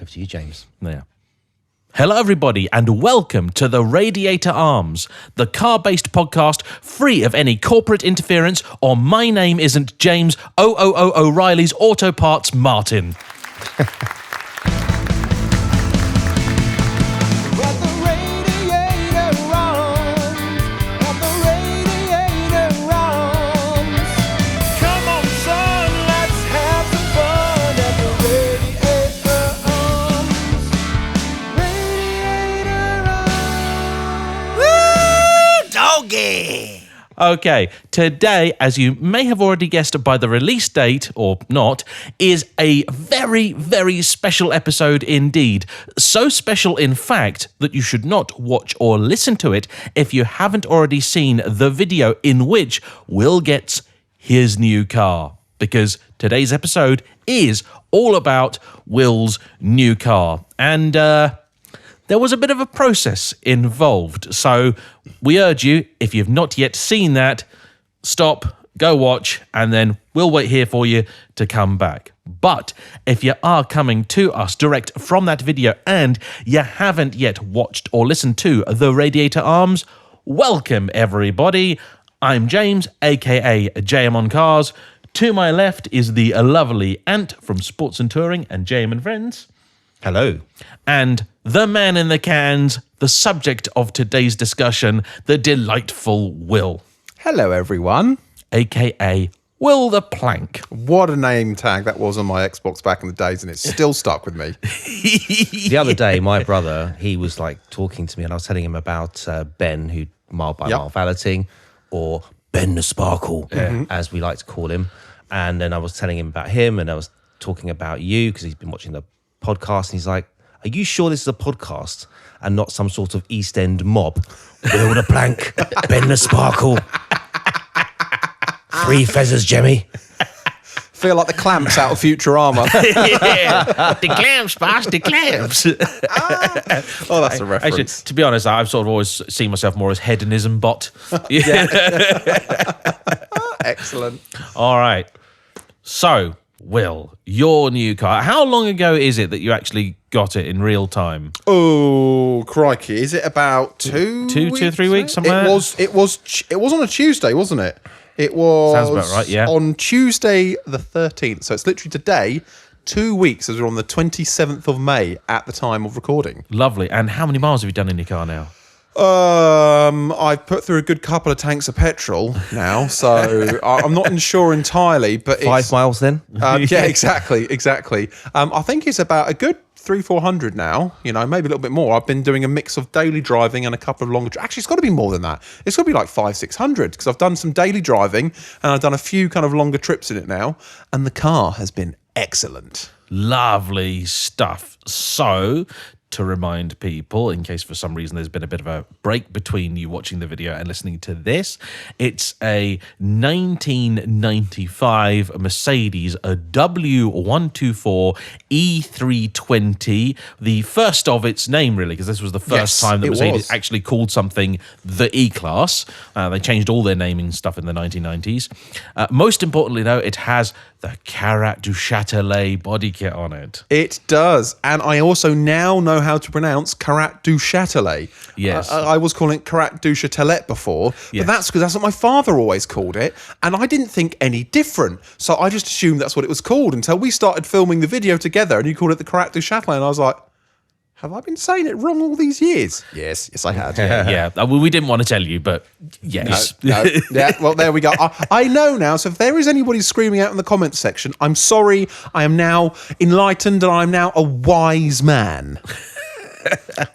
Over to you, James. Yeah. Hello, everybody, and welcome to the Radiator Arms, the car-based podcast free of any corporate interference or my name isn't James O'Reilly's Auto Parts Martin. Okay, today, as you may have already guessed by the release date, or not, is a very, very special episode indeed. So special, in fact, that you should not watch or listen to it if you haven't already seen the video in which Will gets his new car. Because today's episode is all about Will's new car. And, there was a bit of a process involved, so we urge you, if you've not yet seen that, stop, go watch, and then we'll wait here for you to come back. But if you are coming to us direct from that video and you haven't yet watched or listened to the Radiator Arms, welcome everybody. I'm James, aka JayEmm on Cars. To my left is the lovely Ant from Sports and Touring and JayEmm and Friends. Hello. And the man in the cans, the subject of today's discussion, the delightful Will. Hello, everyone. A.K.A. Will the Plank. What a name tag that was on my Xbox back in the days, and it's still stuck with me. The other day, my brother, he was like talking to me, and I was telling him about Ben, who mile by mile valeting, or Ben the Sparkle, as we like to call him. And then I was telling him about him, and I was talking about you, because he's been watching the podcast, and he's like, are you sure this is a podcast and not some sort of East End mob? Will the Plank, Ben the Sparkle, Three Feathers Jemmy. Feel like the clamps out of Futurama. Yeah, the clamps, boss, the clamps. Oh, that's a reference. Actually, to be honest, I've sort of always seen myself more as hedonism bot. Excellent. All right. So, Will, your new car. How long ago is it that you actually got it in real time? Oh, crikey. Is it about 2 or 3 weeks, somewhere? It was on a Tuesday, wasn't it? It was Sounds about right, yeah. On Tuesday the 13th. So it's literally today, 2 weeks, as we're on the 27th of May at the time of recording. Lovely. And how many miles have you done in your car now? I've put through a good couple of tanks of petrol now, so I'm not sure entirely, but 5 miles then? Yeah, exactly. I think it's about a good 300-400 now, maybe a little bit more. I've been doing a mix of daily driving and a couple of longer... Actually, it's got to be more than that. It's got to be like 500-600, because I've done some daily driving and I've done a few kind of longer trips in it now, and the car has been excellent. Lovely stuff. So, to remind people, in case for some reason there's been a bit of a break between you watching the video and listening to this, it's a 1995 Mercedes, a W124 E320, the first of its name, really, because this was the first time that Mercedes actually called something the E-Class. They changed all their naming stuff in the 1990s. Most importantly, though, it has the Carrot du Châtelet body kit on it. It does. And I also now know how to pronounce Carrot du Châtelet. Yes. I was calling it Carrot du Châtelet before, but that's because that's what my father always called it. And I didn't think any different. So I just assumed that's what it was called until we started filming the video together and you called it the Carrot du Châtelet. And I was like, have I been saying it wrong all these years? Yes, I had. Yeah. Well, we didn't want to tell you, but yes. No. Yeah, well, there we go. I know now, so if there is anybody screaming out in the comments section, I'm sorry, I am now enlightened and I'm now a wise man.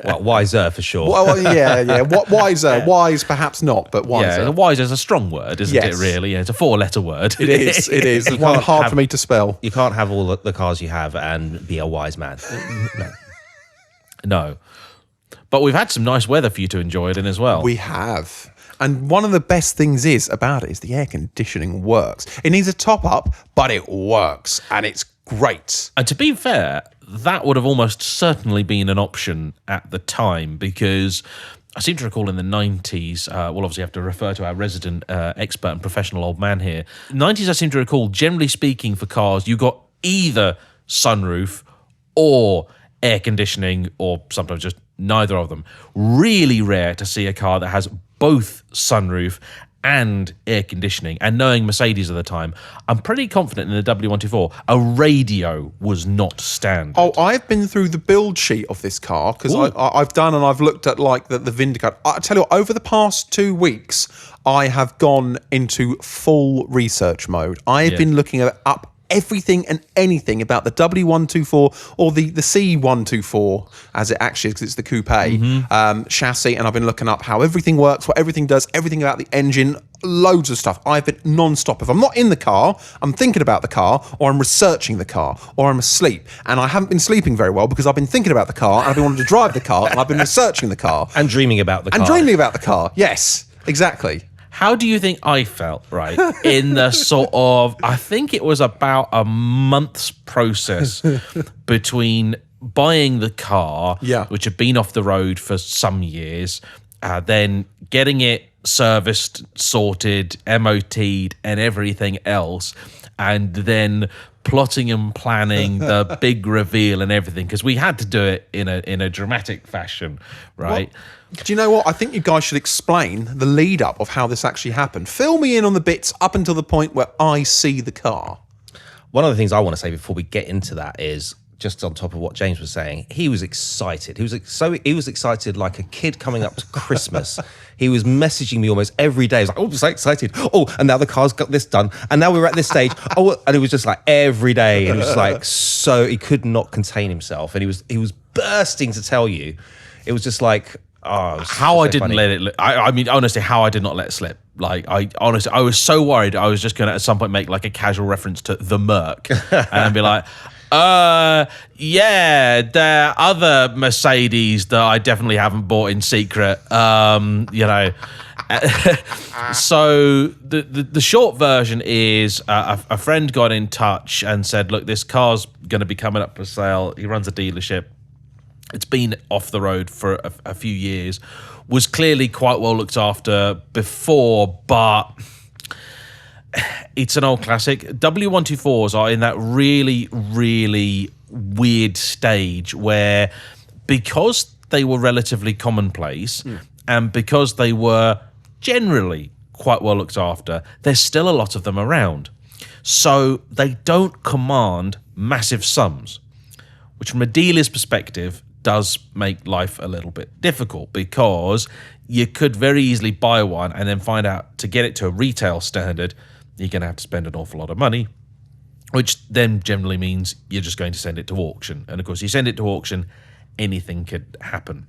Well, wiser for sure. Well, yeah. What wiser? Wise, perhaps not, but wiser. Yeah, wiser is a strong word, isn't it, really? It's a 4-letter word. It is. It's one hard for me to spell. You can't have all the cars you have and be a wise man. No. But we've had some nice weather for you to enjoy it in as well. We have. And one of the best things about it is the air conditioning works. It needs a top up, but it works. And it's great. And to be fair, that would have almost certainly been an option at the time, because I seem to recall in the 90s, we'll obviously have to refer to our resident expert and professional old man here. 90s, I seem to recall, generally speaking, for cars, you got either sunroof or air conditioning, or sometimes just neither of them. Really rare to see a car that has both sunroof and air conditioning. And knowing Mercedes at the time, I'm pretty confident in the W124, a radio was not standard. Oh, I've been through the build sheet of this car because I've done and I've looked at like the Vindicator. I tell you what, over the past 2 weeks, I have gone into full research mode. I have been looking up everything and anything about the W124 or the C124 as it actually is, because it's the coupe chassis, and I've been looking up how everything works, what everything does, everything about the engine, loads of stuff. I've been non-stop. If I'm not in the car, I'm thinking about the car, or I'm researching the car, or I'm asleep. And I haven't been sleeping very well because I've been thinking about the car, and I've been wanting to drive the car, and I've been researching the car. And dreaming about the car. And dreaming about the car, yes, exactly. How do you think I felt, right, in the sort of, I think it was about a month's process between buying the car, which had been off the road for some years, then getting it serviced, sorted, MOT'd, and everything else, and then plotting and planning the big reveal and everything, because we had to do it in a dramatic fashion, right? Well, do you know what? I think you guys should explain the lead up of how this actually happened. Fill me in on the bits up until the point where I see the car. One of the things I want to say before we get into that is, just on top of what James was saying, he was excited. He was excited like a kid coming up to Christmas. He was messaging me almost every day. He was like, "Oh, I'm so excited. Oh, and now the car's got this done. And now we're at this stage." Oh, and it was just like every day. And it was like, so he could not contain himself. And he was bursting to tell you. It was just like, how I didn't let it. I mean, honestly, how I did not let it slip. Like, I was so worried. I was just going to at some point make like a casual reference to the Merc and be like, yeah, there are other Mercedes that I definitely haven't bought in secret. You know. So the short version is a friend got in touch and said, "Look, this car's going to be coming up for sale." He runs a dealership. It's been off the road for a few years, was clearly quite well looked after before, but it's an old classic. W124s are in that really, really weird stage where, because they were relatively commonplace and because they were generally quite well looked after, there's still a lot of them around. So they don't command massive sums, which from a dealer's perspective does make life a little bit difficult, because you could very easily buy one and then find out to get it to a retail standard, you're going to have to spend an awful lot of money, which then generally means you're just going to send it to auction. And of course, you send it to auction, anything could happen.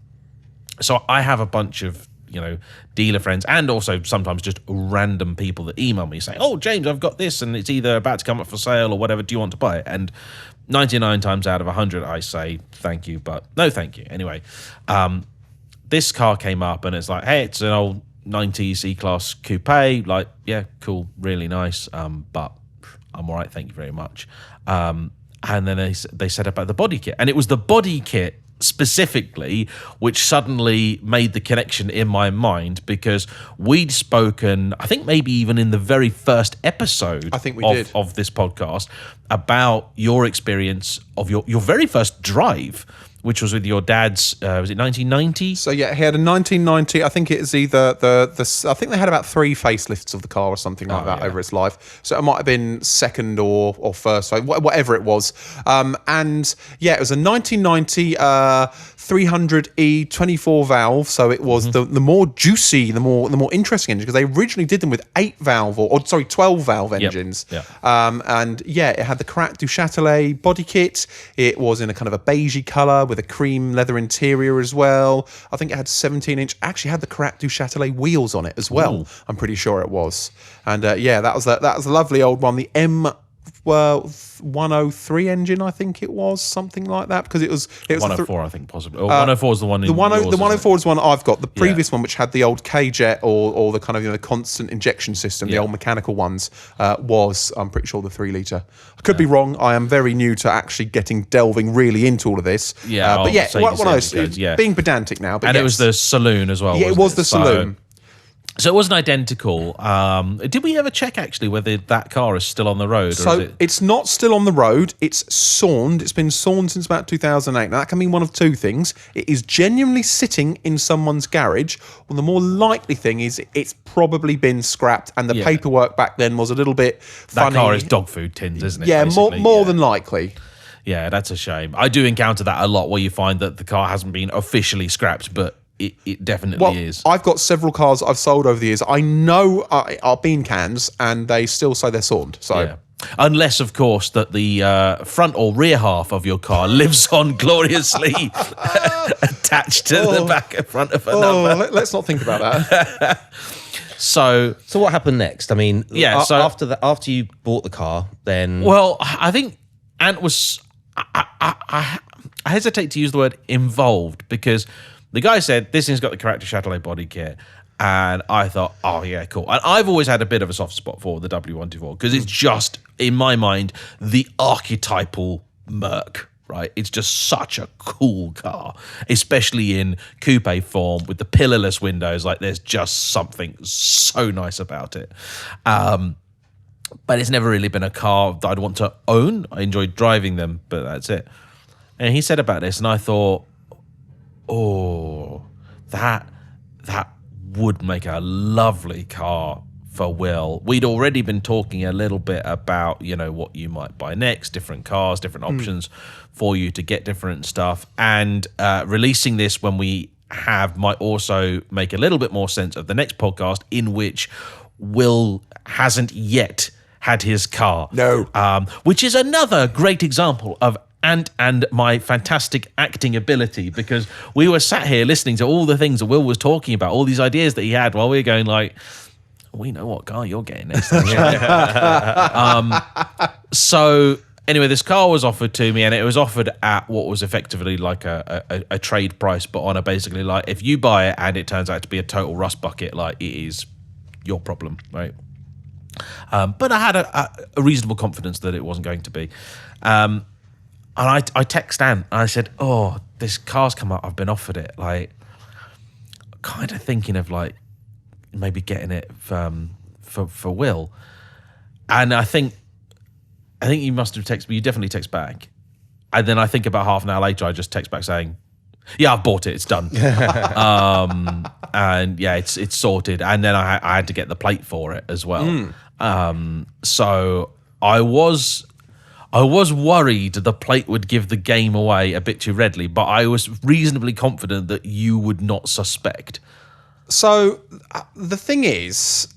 So I have a bunch of, dealer friends, and also sometimes just random people that email me saying, "Oh, James, I've got this and it's either about to come up for sale or whatever. Do you want to buy it?" And 99 times out of 100, I say, "Thank you, but no thank you." Anyway, this car came up and it's like, "Hey, it's an old 90s C-Class coupe." Like, yeah, cool, really nice, but I'm all right, thank you very much. And then they said about the body kit, and it was the body kit specifically which suddenly made the connection in my mind, because we'd spoken, I think maybe even in the very first episode of this podcast, about your experience of your very first drive, which was with your dad's, was it 1990? So yeah, he had a 1990. I think it is either I think they had about 3 facelifts of the car or something like that over its life. So it might have been second or first, whatever it was. And yeah, it was a 1990 300e 24 valve. So it was the more juicy, the more interesting engine, because they originally did them with 12 valve engines. Yep. And yeah, it had the Carac du Châtelet body kit. It was in a kind of a beigey color with a cream leather interior as well. I think it had 17-inch. Actually had the Carac du Châtelet wheels on it as well. Ooh. I'm pretty sure it was. And yeah, that was a lovely old one. The M103 engine, I think it was, something like that, because it was 104, I think, possibly. Or 104 is the one. The 104 is the one I've got. The previous one, which had the old K-Jet or the kind of the constant injection system, the old mechanical ones, was, I'm pretty sure, the 3-litre. I could be wrong. I am very new to actually delving really into all of this. Yeah, but yeah, one of those, being pedantic now. But and it was the saloon as well. Yeah, it was the saloon. So it wasn't identical. Did we ever check actually whether that car is still on the road? Or So is it... it's not still on the road. It's sawned. It's been sawned since about 2008. Now, that can mean one of two things. It is genuinely sitting in someone's garage, or the more likely thing is it's probably been scrapped, and the paperwork back then was a little bit funny. That car is dog food tins, isn't it? Yeah, basically? more than likely. Yeah, that's a shame. I do encounter that a lot where you find that the car hasn't been officially scrapped, but it definitely is. I've got several cars I've sold over the years. I know are bean cans, and they still say they're sawned. So. Yeah. Unless, of course, that the front or rear half of your car lives on gloriously attached to the back and front of another. Let's not think about that. So what happened next? I mean, so after you bought the car, then well, I think Ant was. I hesitate to use the word involved because the guy said this thing's got the Character Chatelet body kit. And I thought, oh, yeah, cool. And I've always had a bit of a soft spot for the W124 because it's just, in my mind, the archetypal Merc, right? It's just such a cool car, especially in coupe form with the pillarless windows. Like, there's just something so nice about it. But it's never really been a car that I'd want to own. I enjoyed driving them, but that's it. And he said about this, and I thought, oh, that would make a lovely car for Will. We'd already been talking a little bit about, what you might buy next, different cars, different options for you to get different stuff. And releasing this when we have might also make a little bit more sense of the next podcast in which Will hasn't yet had his car. No. Which is another great example of and my fantastic acting ability, because we were sat here listening to all the things that Will was talking about, all these ideas that he had, while we were going like, we know what car you're getting next time. So anyway, this car was offered to me, and it was offered at what was effectively like a trade price, but on a basically like, if you buy it and it turns out to be a total rust bucket, like, it is your problem, right? But I had a reasonable confidence that it wasn't going to be. And I text Ant and I said, oh, this car's come up, I've been offered it. Like, kind of thinking of like maybe getting it for Will. And I think you must have texted me, you definitely text back. And then I think about half an hour later, I just text back saying, yeah, I've bought it, it's done. And yeah, it's sorted. And then I had to get the plate for it as well. So I was worried the plate would give the game away a bit too readily, but I was reasonably confident that you would not suspect. So the thing is,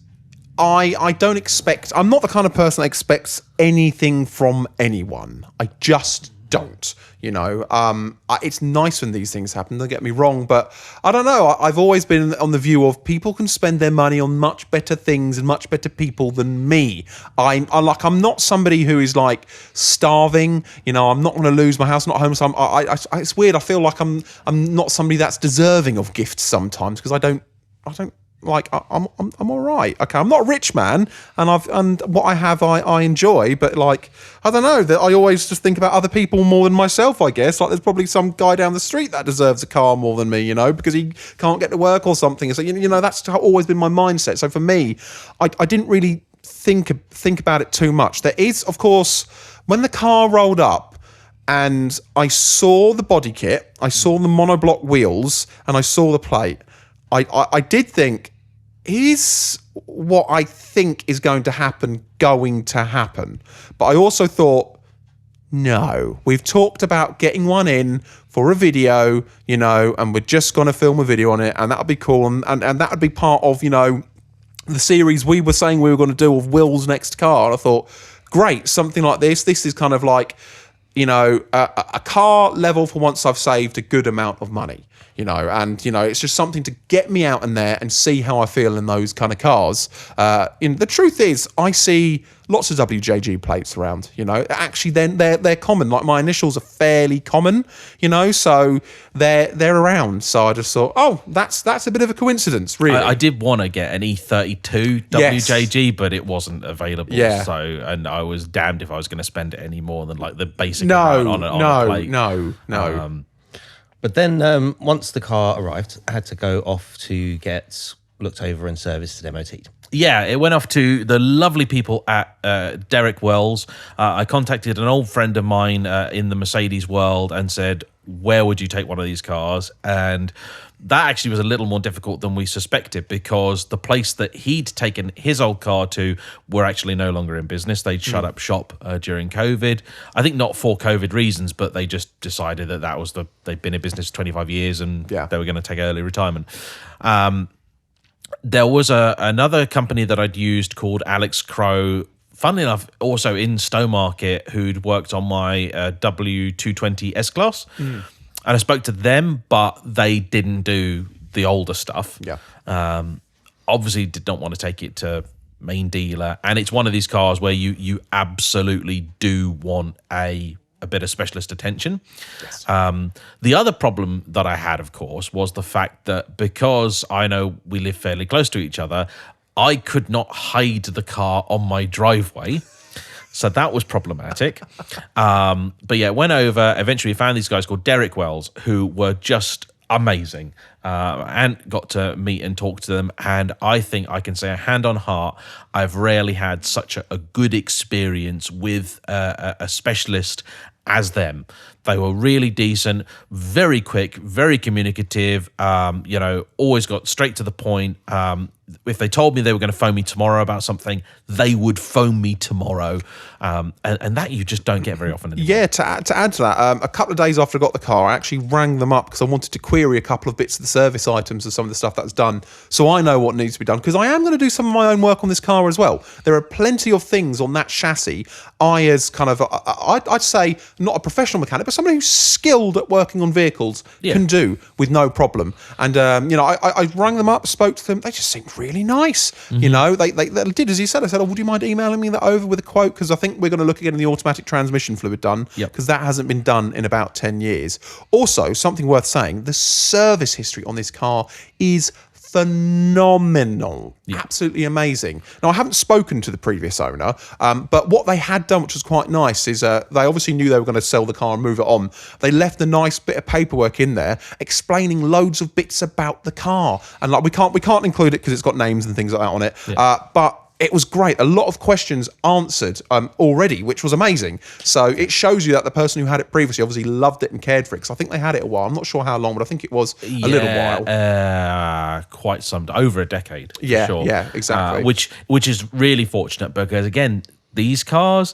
I don't expect... I'm not the kind of person that expects anything from anyone. I just don't, It's nice when these things happen, don't get me wrong, but I don't know. I've always been on the view of people can spend their money on much better things and much better people than me. I'm not somebody who is like starving, I'm not going to lose my house, not home. So it's weird. I feel like I'm not somebody that's deserving of gifts sometimes because I don't like I'm all right. Okay, I'm not a rich man, and what I have I enjoy, but like I don't know, that I always just think about other people more than myself. I guess like there's probably some guy down the street that deserves a car more than me, because he can't get to work or something. So that's always been my mindset. So for me, I didn't really think about it too much. There is, of course, when the car rolled up and I saw the body kit, I saw the monoblock wheels, and I saw the plate. I did think, is what I think is going to happen. But I also thought, no, we've talked about getting one in for a video, and we're just going to film a video on it, and that'll be cool. And that would be part of, the series we were saying we were going to do of Will's next car. And I thought, great, something like this. This is kind of like, a car level for once I've saved a good amount of money. It's just something to get me out in there and see how I feel in those kind of cars. The truth is, I see lots of WJG plates around. Actually, then they're common. Like my initials are fairly common. So they're around. So I just thought, oh, that's a bit of a coincidence, really. I did want to get an E32 WJG, but it wasn't available. Yeah. So, and I was damned if I was going to spend it any more than like the basic amount on a plate. No. But then once the car arrived, I had to go off to get looked over and serviced and MOT'd. Yeah, it went off to the lovely people at Derek Wells. I contacted an old friend of mine in the Mercedes world and said, where would you take one of these cars? And that actually was a little more difficult than we suspected, because the place that he'd taken his old car to were actually no longer in business. They'd shut up shop during COVID. I think not for COVID reasons, but they just decided that was they'd been in business 25 years and they were going to take early retirement. There was another company that I'd used called Alex Crow, funnily enough, also in Stowmarket, who'd worked on my W220 S-Class. And I spoke to them, but they didn't do the older stuff. Obviously did not want to take it to main dealer. And it's one of these cars where you absolutely do want a bit of specialist attention. The other problem that I had, of course, was the fact that because I know we live fairly close to each other, I could not hide the car on my driveway. So that was problematic. But yeah, went over, eventually found these guys called Derek Wells, who were just amazing, and got to meet and talk to them. And I think I can say, a hand on heart, I've rarely had such a good experience with a specialist as them. They were really decent, very quick, very communicative, always got straight to the point. If they told me they were going to phone me tomorrow about something, they would phone me tomorrow. And that you just don't get very often anymore. Yeah, to add to that, a couple of days after I got the car, I actually rang them up because I wanted to query a couple of bits of the service items of some of the stuff that's done, so I know what needs to be done, because I am going to do some of my own work on this car as well. There are plenty of things on that chassis I'd say not a professional mechanic, but somebody who's skilled at working on vehicles can do with no problem. And I rang them up, spoke to them. They just seemed really nice. They did as you said. I said, would you mind emailing me that over with a quote, because I think we're going to look at getting the automatic transmission fluid done, because that hasn't been done in about 10 years. Also, something worth saying, the service history on this car is phenomenal. Absolutely amazing. Now, I haven't spoken to the previous owner, but what they had done, which was quite nice, is they obviously knew they were going to sell the car and move it on. They left a nice bit of paperwork in there explaining loads of bits about the car, and like we can't include it because it's got names and things like that on it, but it was great. A lot of questions answered already, which was amazing. So it shows you that the person who had it previously obviously loved it and cared for it, because I think they had it a while. I'm not sure how long, but I think it was a little while. Quite some, over a decade. Yeah, sure. yeah, exactly. Which is really fortunate, because again, these cars,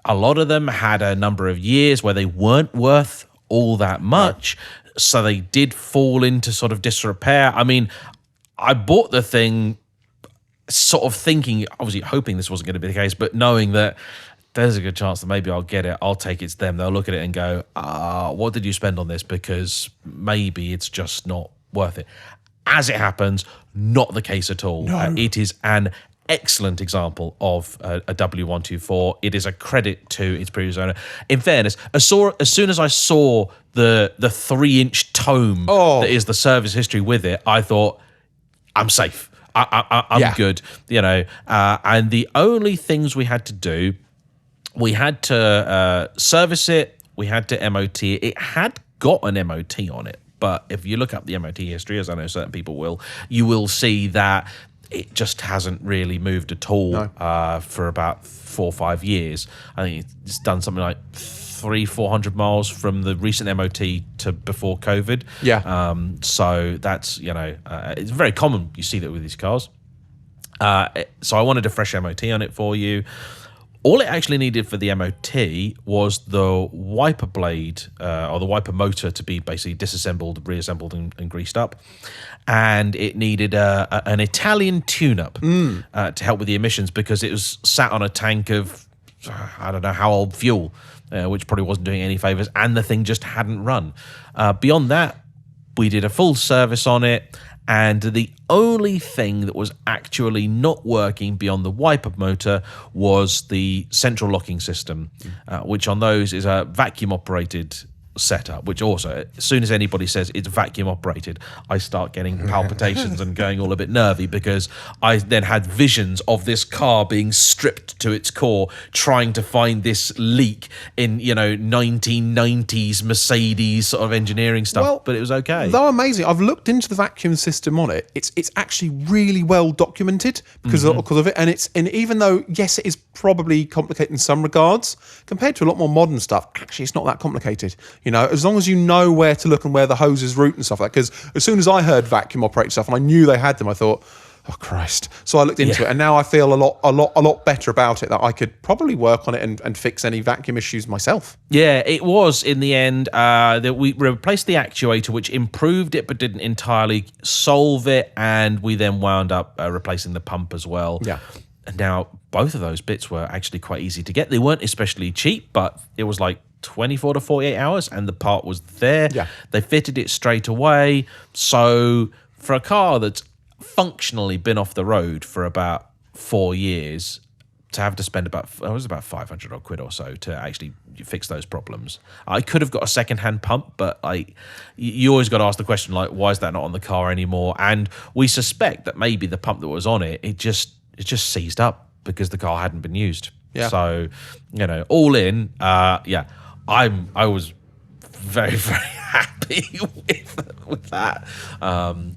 a lot of them had a number of years where they weren't worth all that much. No. So they did fall into sort of disrepair. I mean, I bought the thing sort of thinking, obviously hoping this wasn't going to be the case, but knowing that there's a good chance that maybe I'll get it, I'll take it to them, they'll look at it and go, what did you spend on this? Because maybe it's just not worth it. As it happens, not the case at all. No. It is an excellent example of a W124. It is a credit to its previous owner. In fairness, as soon as I saw the 3-inch tome that is the service history with it, I thought, I'm safe. I'm good, and the only things we had to do, we had to service it, we had to MOT it. It had got an MOT on it, but if you look up the MOT history, as I know certain people will, you will see that it just hasn't really moved at all for about 4 or 5 years. I think it's done something like 300-400 miles from the recent MOT to before COVID. So that's, it's very common. You see that with these cars. So I wanted a fresh MOT on it for you. All it actually needed for the MOT was the wiper blade or the wiper motor to be basically disassembled, reassembled, and greased up. And it needed an Italian tune-up to help with the emissions, because it was sat on a tank of, I don't know how old fuel, which probably wasn't doing any favours, and the thing just hadn't run. Beyond that, we did a full service on it, and the only thing that was actually not working beyond the wiper motor was the central locking system, which on those is a vacuum-operated setup, which also, as soon as anybody says it's vacuum operated, I start getting palpitations and going all a bit nervy, because I then had visions of this car being stripped to its core, trying to find this leak in 1990s Mercedes sort of engineering stuff. But it was okay. Though amazing, I've looked into the vacuum system on it. It's actually really well documented because of it, and even though yes, it is probably complicated in some regards compared to a lot more modern stuff, actually it's not that complicated. As long as you know where to look and where the hoses route and stuff like that. Because as soon as I heard vacuum operated stuff and I knew they had them, I thought, oh Christ. So I looked into it, and now I feel a lot better about it, that I could probably work on it and fix any vacuum issues myself. Yeah, it was in the end that we replaced the actuator, which improved it but didn't entirely solve it, and we then wound up replacing the pump as well. Yeah. And now both of those bits were actually quite easy to get. They weren't especially cheap, but it was like 24 to 48 hours and the part was there. Yeah. They fitted it straight away. So for a car that's functionally been off the road for about 4 years, to have to spend about 500 odd quid or so to actually fix those problems. I could have got a second-hand pump, but you always got to ask the question, like, why is that not on the car anymore? And we suspect that maybe the pump that was on it just seized up because the car hadn't been used. Yeah. So, all in, I was very, very happy with that,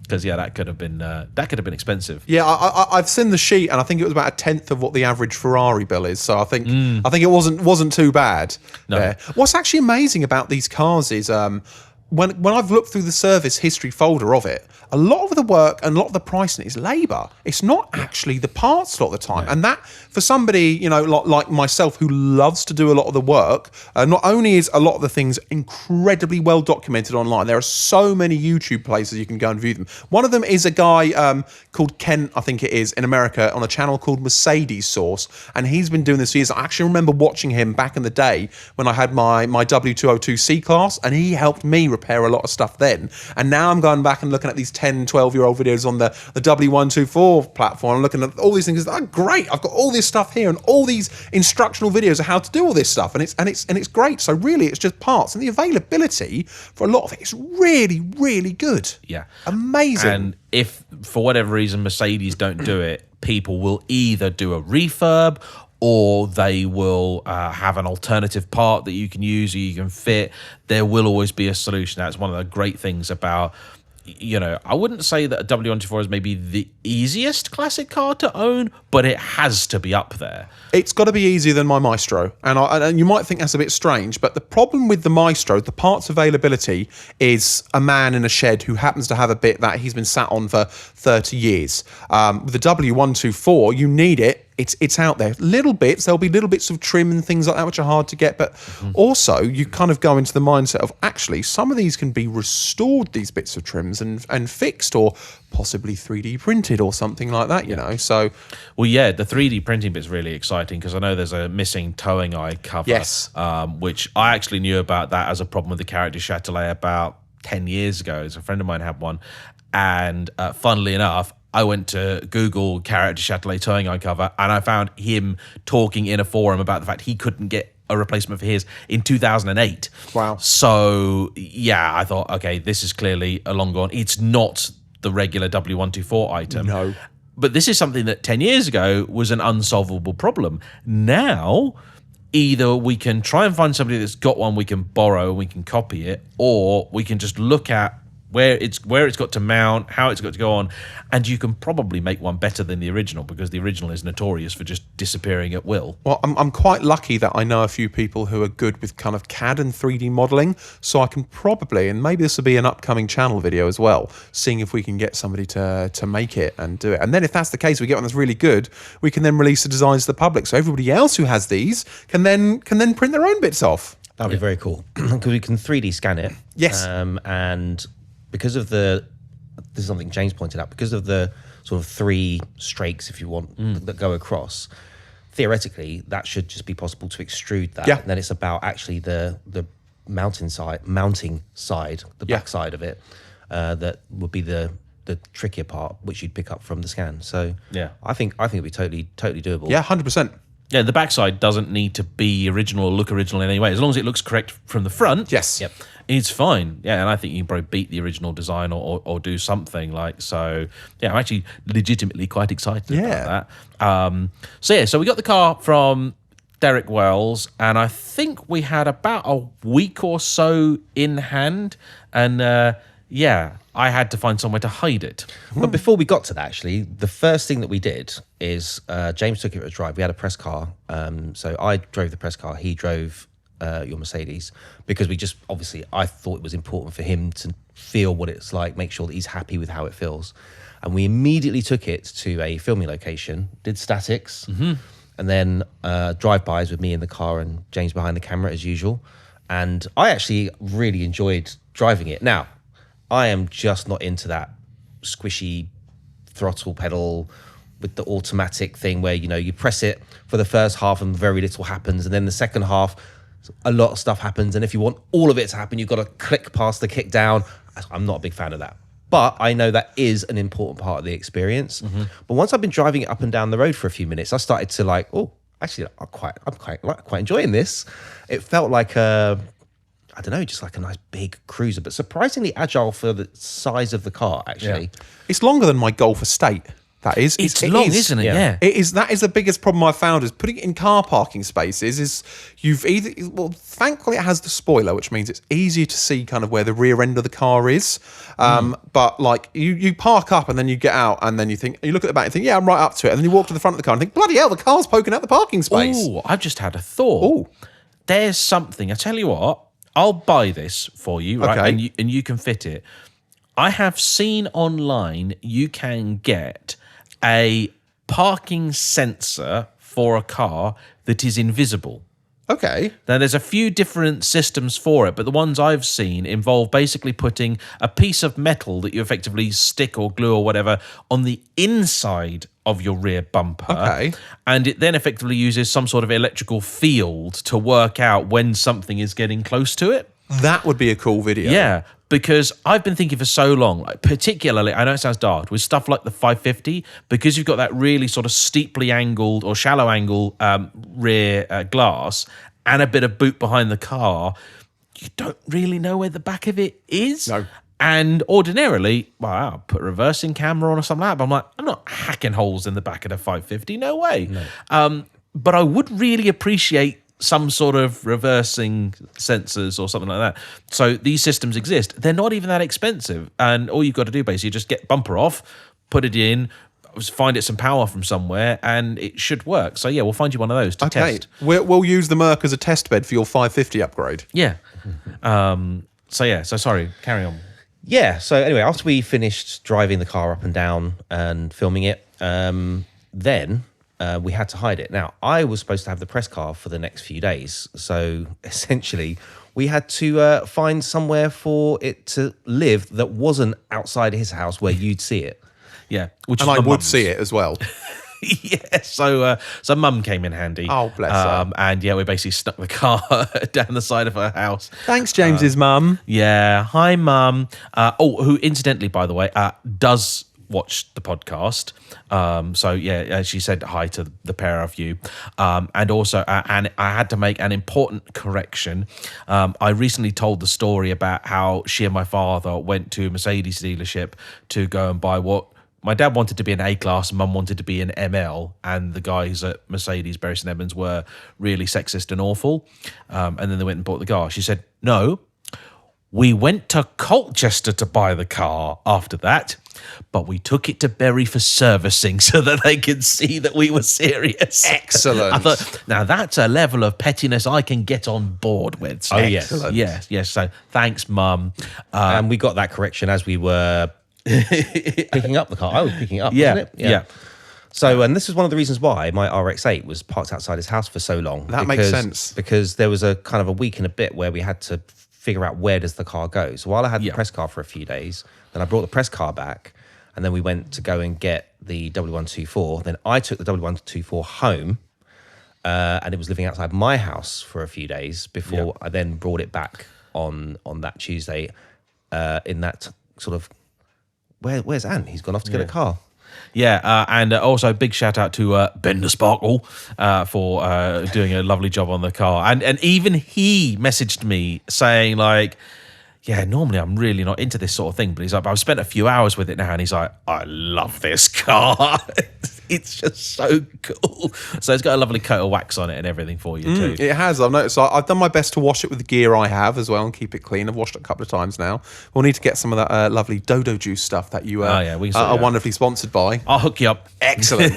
because that could have been expensive. Yeah, I've seen the sheet, and I think it was about 1/10 of what the average Ferrari bill is. So I think it wasn't too bad. No. There. What's actually amazing about these cars is when I've looked through the service history folder of it, a lot of the work and a lot of the pricing is labour. It's not actually the parts a lot of the time. Yeah. And that, for somebody, like myself, who loves to do a lot of the work, not only is a lot of the things incredibly well documented online, there are so many YouTube places you can go and view them. One of them is a guy called Ken, I think it is, in America, on a channel called Mercedes Source. And he's been doing this for years. I actually remember watching him back in the day when I had my W202 C-Class, and he helped me repair a lot of stuff then. And now I'm going back and looking at these 10, 12-year-old videos on the W124 platform. I'm looking at all these things. Oh, great! I've got all this stuff here and all these instructional videos of how to do all this stuff, and it's great. So really, it's just parts, and the availability for a lot of it is really, really good. Yeah, amazing. And if for whatever reason Mercedes don't do it, people will either do a refurb, or they will have an alternative part that you can use or you can fit. There will always be a solution. That's one of the great things about, I wouldn't say that a W124 is maybe the easiest classic car to own, but it has to be up there. It's got to be easier than my Maestro. And you might think that's a bit strange, but the problem with the Maestro, the parts availability, is a man in a shed who happens to have a bit that he's been sat on for 30 years. With the W124, you need it. It's out there. Little bits, there'll be little bits of trim and things like that which are hard to get, but also you kind of go into the mindset of, actually, some of these can be restored, these bits of trims, and fixed, or possibly 3D printed or something like that, so... Well, yeah, the 3D printing bit's really exciting, because I know there's a missing towing eye cover, yes, which I actually knew about that as a problem with the Carrot du Châtelet about 10 years ago. As a friend of mine had one, and funnily enough, I went to Google Carrot du Châtelet towing eye cover, and I found him talking in a forum about the fact he couldn't get a replacement for his in 2008. Wow. So, yeah, I thought, okay, this is clearly a long gone. It's not the regular W124 item. No. But this is something that 10 years ago was an unsolvable problem. Now, either we can try and find somebody that's got one we can borrow and we can copy it, or we can just look at where it's got to mount, how it's got to go on, and you can probably make one better than the original, because the original is notorious for just disappearing at will. Well, I'm quite lucky that I know a few people who are good with kind of CAD and 3D modelling, so I can probably, and maybe this will be an upcoming channel video as well, seeing if we can get somebody to make it and do it. And then if that's the case, we get one that's really good, we can then release the designs to the public, so everybody else who has these can then print their own bits off. That'd be very cool, because we can 3D scan it. Yes. And because of this is something James pointed out, because of the sort of 3 strakes, if you want, that go across, theoretically, that should just be possible to extrude that. Yeah. And then it's about actually the mounting side, the back side of it, that would be the trickier part, which you'd pick up from the scan. So yeah, I think it'd be totally doable. Yeah, 100%. Yeah, the backside doesn't need to be original or look original in any way. As long as it looks correct from the front, Yes. Yep. it's fine. Yeah, and I think you can probably beat the original design or do something like so. Yeah, I'm actually legitimately quite excited about that. So we got the car from Derek Wells, and I think we had about a week or so in hand, and I had to find somewhere to hide it. But before we got to that, actually, the first thing that we did is James took it for a drive. We had a press car. So I drove the press car. He drove your Mercedes, because we just, obviously, I thought it was important for him to feel what it's like, make sure that he's happy with how it feels. And we immediately took it to a filming location, did statics, and then drive-bys with me in the car and James behind the camera as usual. And I actually really enjoyed driving it. Now, I am just not into that squishy throttle pedal with the automatic thing where, you press it for the first half and very little happens. And then the second half, a lot of stuff happens. And if you want all of it to happen, you've got to click past the kick down. I'm not a big fan of that. But I know that is an important part of the experience. But once I've been driving it up and down the road for a few minutes, I started to actually, I'm quite enjoying this. It felt like I don't know, just like a nice big cruiser, but surprisingly agile for the size of the car, actually. Yeah. It's longer than my Golf Estate. That is. It's long, isn't it? Yeah. It is. That is the biggest problem I've found, is putting it in car parking spaces. Thankfully it has the spoiler, which means it's easier to see kind of where the rear end of the car is. But like you park up and then you get out and then you look at the back and think, yeah, I'm right up to it. And then you walk to the front of the car and think, bloody hell, the car's poking out the parking space. Oh, I've just had a thought. Oh, There's something. I tell you what, I'll buy this for you, right? Okay. And you can fit it. I have seen online you can get a parking sensor for a car that is invisible. okay. Now, there's a few different systems for it, but the ones I've seen involve basically putting a piece of metal that you effectively stick or glue or whatever on the inside of your rear bumper. Okay. And it then effectively uses some sort of electrical field to work out when something is getting close to it. That would be a cool video. Yeah, because I've been thinking for so long, like particularly, I know it sounds daft, with stuff like the 550, because you've got that really sort of steeply angled or shallow angle rear glass and a bit of boot behind the car, you don't really know where the back of it is. No. And ordinarily, I'll put a reversing camera on or something like that, but I'm like, I'm not hacking holes in the back of the 550, no way. No. But I would really appreciate some sort of reversing sensors or something like that. So these systems exist. They're not even that expensive. And all you've got to do basically is just get bumper off, put it in, find it some power from somewhere, and it should work. So yeah, we'll find you one of those to test. We'll use the Merc as a test bed for your 550 upgrade. Yeah. So sorry, carry on. Yeah, so anyway, after we finished driving the car up and down and filming it, then we had to hide it. Now, I was supposed to have the press car for the next few days. So essentially, we had to find somewhere for it to live that wasn't outside his house where you'd see it. Yeah. And I would see it as well. Yeah, so Mum came in handy. Oh, bless her. And yeah, we basically stuck the car down the side of her house. Thanks, James's mum. Yeah, hi, Mum. Who incidentally, by the way, does watch the podcast. So yeah, she said hi to the pair of you. And also, and I had to make an important correction. I recently told the story about how she and my father went to a Mercedes dealership to go and buy what my dad wanted to be an A-Class, Mum wanted to be an ML, and the guys at Mercedes, Bury St Edmunds, were really sexist and awful. And then they went and bought the car. She said, no, we went to Colchester to buy the car after that, but we took it to Bury for servicing so that they could see that we were serious. Excellent. I thought, now that's a level of pettiness I can get on board with. Oh, yes. Excellent. Yes. So thanks, Mum. And we got that correction as we were picking up the car. I was picking it up, Yeah, wasn't it? yeah. So, and this is one of the reasons why my RX-8 was parked outside his house for so long. That makes sense. Because there was a kind of a week and a bit where we had to figure out where does the car go. So while I had the press car for a few days, then I brought the press car back, and then we went to go and get the W124. Then I took the W124 home, and it was living outside my house for a few days before I then brought it back on that Tuesday in that sort of, where's Ant? He's gone off to get a car. Yeah, and also big shout out to Ben the Sparkle for doing a lovely job on the car. And even he messaged me saying like, yeah, normally I'm really not into this sort of thing, but he's like, I've spent a few hours with it now, and he's like, I love this car. It's just so cool. So it's got a lovely coat of wax on it and everything for you too. It has. I've noticed. I've done my best to wash it with the gear I have as well and keep it clean. I've washed it a couple of times now. We'll need to get some of that lovely Dodo juice stuff that you are wonderfully sponsored by. I'll hook you up. Excellent.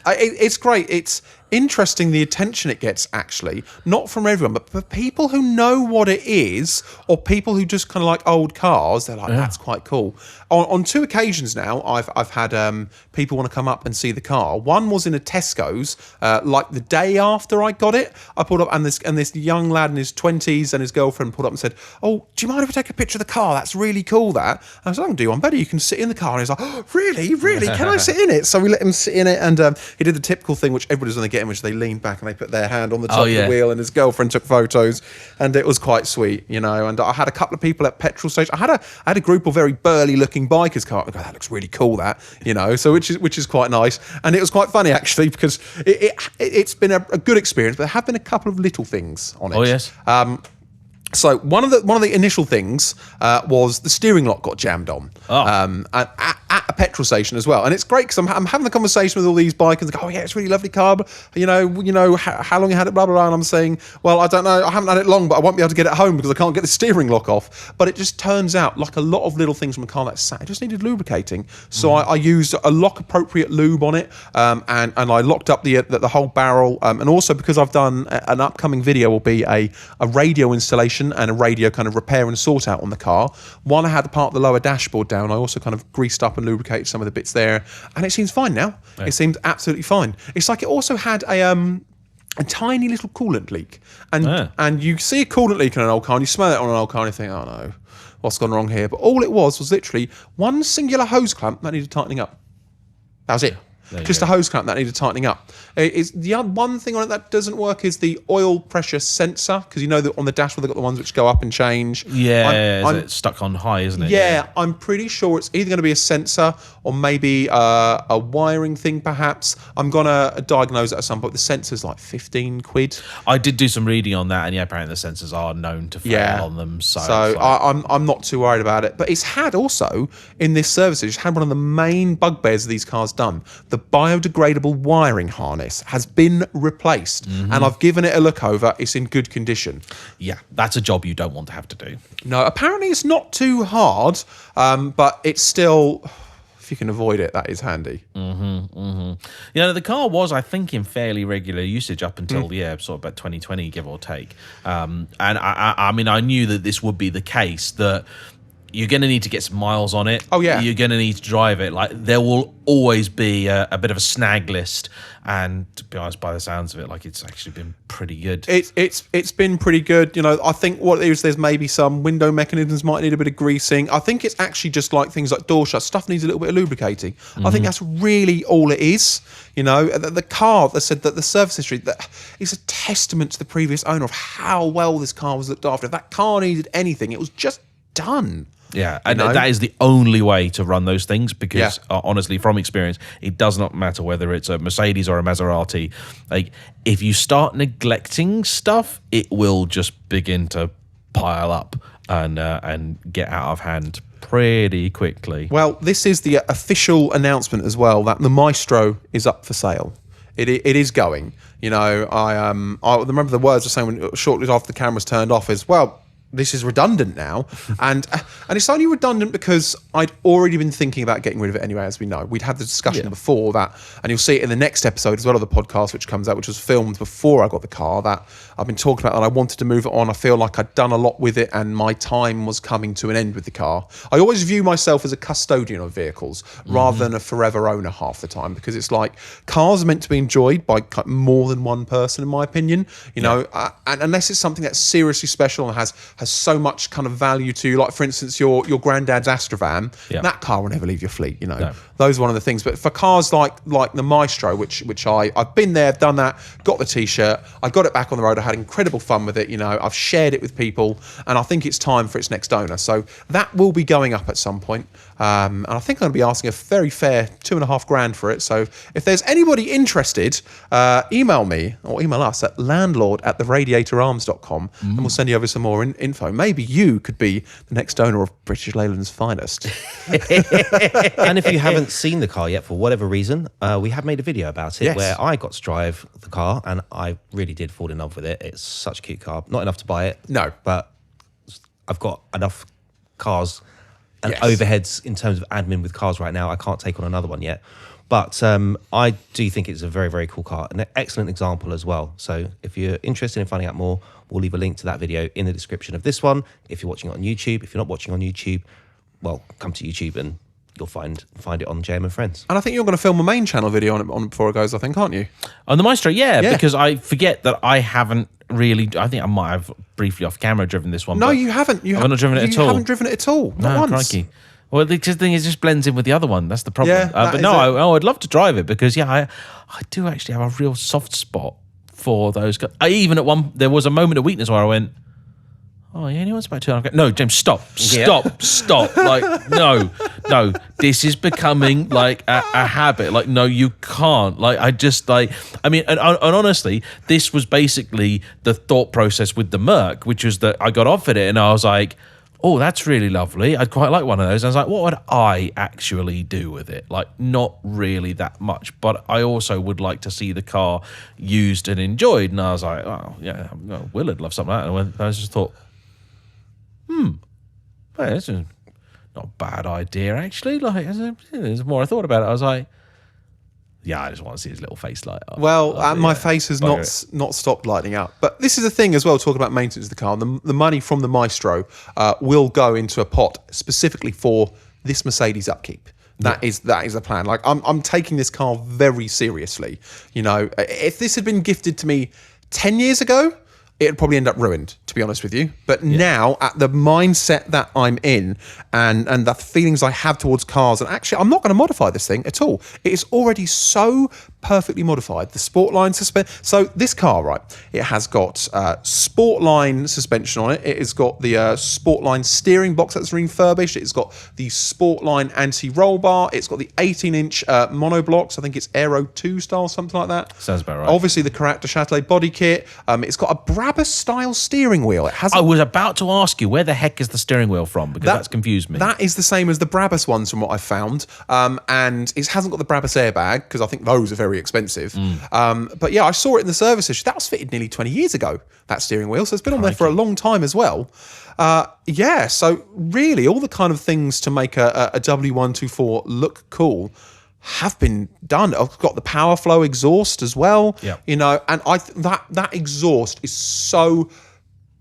It's great. It's interesting the attention it gets, actually, not from everyone, but for people who know what it is, or people who just kind of like old cars. They're like, that's quite cool. On 2 occasions now, I've had people want to come up and see the car. One was in a Tesco's, like the day after I got it. I pulled up, and this young lad in his 20s and his girlfriend pulled up and said, "Oh, do you mind if I take a picture of the car? That's really cool." That. And I was like, "I can do one better. You can sit in the car." And he's like, "Oh, really? Can I sit in it?" So we let him sit in it, and he did the typical thing which everybody's going to get in, which they leaned back and they put their hand on the top of the wheel, and his girlfriend took photos, and it was quite sweet, you know. And I had a couple of people at petrol station. I had a group of very burly looking bikers car. I go, that looks really cool, that, you know. So which is quite nice, and it was quite funny actually, because it's been a good experience, but there have been a couple of little things on it. Oh yes. So one of the initial things was the steering lock got jammed on at a petrol station as well, and it's great because I'm having a conversation with all these bikers. They go, "Oh yeah, it's a really lovely car, but you know how long you had it, blah blah blah." And I'm saying, "Well, I don't know, I haven't had it long, but I won't be able to get it home because I can't get the steering lock off." But it just turns out, like a lot of little things from a car that's sat, it just needed lubricating. So I used a lock appropriate lube on it, and I locked up the whole barrel, and also because I've done an upcoming video will be a radio installation and a radio kind of repair and sort out on the car. One, I had the part of the lower dashboard down. I also kind of greased up and lubricated some of the bits there, and it seems fine now. Yeah. It seems absolutely fine. It's like it also had a tiny little coolant leak, and you see a coolant leak in an old car, and you smell it on an old car, and you think, "Oh no, what's gone wrong here?" But all it was literally one singular hose clamp that needed tightening up. That was it. Just a hose clamp that needed tightening up. It's the one thing on it that doesn't work is the oil pressure sensor, because you know that on the dashboard they've got the ones which go up and change. Yeah, it's stuck on high, isn't it? Yeah, I'm pretty sure it's either going to be a sensor or maybe a wiring thing, perhaps. I'm going to diagnose it at some point. The sensor's like 15 quid. I did do some reading on that, and yeah, apparently the sensors are known to fail on them. So I'm not too worried about it. But it's had also, in this service, it's had one of the main bugbears of these cars done. The biodegradable wiring harness has been replaced, and I've given it a look over. It's in good condition. Yeah, that's a job you don't want to have to do. No, apparently it's not too hard, but it's still, if you can avoid it, that is handy. You know, the car was, I think, in fairly regular usage up until sort of about 2020, give or take. And I mean, I knew that this would be the case, that you're going to need to get some miles on it. Oh, yeah. You're going to need to drive it. Like, there will always be a bit of a snag list. And to be honest, by the sounds of it, like, it's actually been pretty good. It's been pretty good. You know, I think what it is, there's maybe some window mechanisms might need a bit of greasing. I think it's actually just like things like door shuts. Stuff needs a little bit of lubricating. I think that's really all it is. You know, the car, they said that the service history, that is a testament to the previous owner of how well this car was looked after. If that car needed anything, it was just done. Yeah, and that is the only way to run those things, because honestly, from experience, it does not matter whether it's a Mercedes or a Maserati. Like, if you start neglecting stuff, it will just begin to pile up and get out of hand pretty quickly. Well, this is the official announcement as well that the Maestro is up for sale. It is going. You know, I remember the words I was saying shortly after the cameras turned off is, well, this is redundant now, and it's only redundant because I'd already been thinking about getting rid of it anyway. As we know, we'd had the discussion before that, and you'll see it in the next episode as well of the podcast, which comes out, which was filmed before I got the car, that I've been talking about, and I wanted to move it on. I feel like I'd done a lot with it, and my time was coming to an end with the car. I always view myself as a custodian of vehicles rather than a forever owner half the time, because it's like cars are meant to be enjoyed by more than one person, in my opinion. You know, and unless it's something that's seriously special and has has so much kind of value to you. Like, for instance, your granddad's Astrovan, that car will never leave your fleet, you know. No. Those are one of the things. But for cars like the Maestro, which I've been there, done that, got the T-shirt, I got it back on the road, I had incredible fun with it, you know, I've shared it with people, and I think it's time for its next owner. So that will be going up at some point. And I think I'm going to be asking a very fair $2,500 for it. So if there's anybody interested, email me or email us at landlord@theradiatorarms.com and we'll send you over some more info. Maybe you could be the next owner of British Leyland's finest. And if you haven't seen the car yet for whatever reason, we have made a video about it where I got to drive the car and I really did fall in love with it. It's such a cute car. Not enough to buy it. No. But I've got enough cars and overheads in terms of admin with cars right now. I can't take on another one yet. But I do think it's a very, very cool car. An excellent example as well. So if you're interested in finding out more, we'll leave a link to that video in the description of this one. If you're watching it on YouTube, if you're not watching on YouTube, well, come to YouTube and you'll find it on JayEmm and Friends. And I think you're going to film a main channel video on it before it goes, I think, aren't you? On the Maestro, because I forget that I haven't really, I think I might have briefly off camera driven this one. No, you haven't. I've not driven it at all. You haven't driven it at all. Not once. Crikey. Well, the thing is, it just blends in with the other one. That's the problem. Yeah, but no, I'd love to drive it because, I do actually have a real soft spot for those guys. There was a moment of weakness where I went, oh, yeah, anyone's about $200. No, James, stop. Like, no, this is becoming like a habit. Like, no, you can't. Like, and honestly, this was basically the thought process with the Merc, which was that I got offered it and I was like, oh, that's really lovely. I'd quite like one of those. I was like, what would I actually do with it? Like, not really that much, but I also would like to see the car used and enjoyed. And I was like, oh, yeah, Will'd love something like that. And I just thought, well, this is not a bad idea, actually. Like, the more I thought about it, I was like, yeah, I just want to see his little face light up. Well, my face has not stopped lighting up. But this is the thing as well, talking about maintenance of the car. The money from the Maestro will go into a pot specifically for this Mercedes upkeep. That is the plan. Like, I'm taking this car very seriously. You know, if this had been gifted to me 10 years ago, it'd probably end up ruined, to be honest with you. But now, at the mindset that I'm in and the feelings I have towards cars, and actually, I'm not going to modify this thing at all. It is already so perfectly modified. The Sportline suspension. So this car, right, it has got Sportline suspension on it. It has got the Sportline steering box that's refurbished. It's got the Sportline anti-roll bar. It's got the 18-inch monoblocks. I think it's Aero 2 style, something like that. Sounds about right. Obviously, the Caractère Châtelet body kit. It's got a Brabus-style steering wheel. It has. I was about to ask you, where the heck is the steering wheel from? Because that's confused me. That is the same as the Brabus ones from what I've found. And it hasn't got the Brabus airbag, because I think those are very expensive. But yeah, I saw it in the service issue. That was fitted nearly 20 years ago, that steering wheel. So it's been on there for a long time as well. So really all the kind of things to make a W124 look cool have been done. I've got the power flow exhaust as well. You know, and that exhaust is so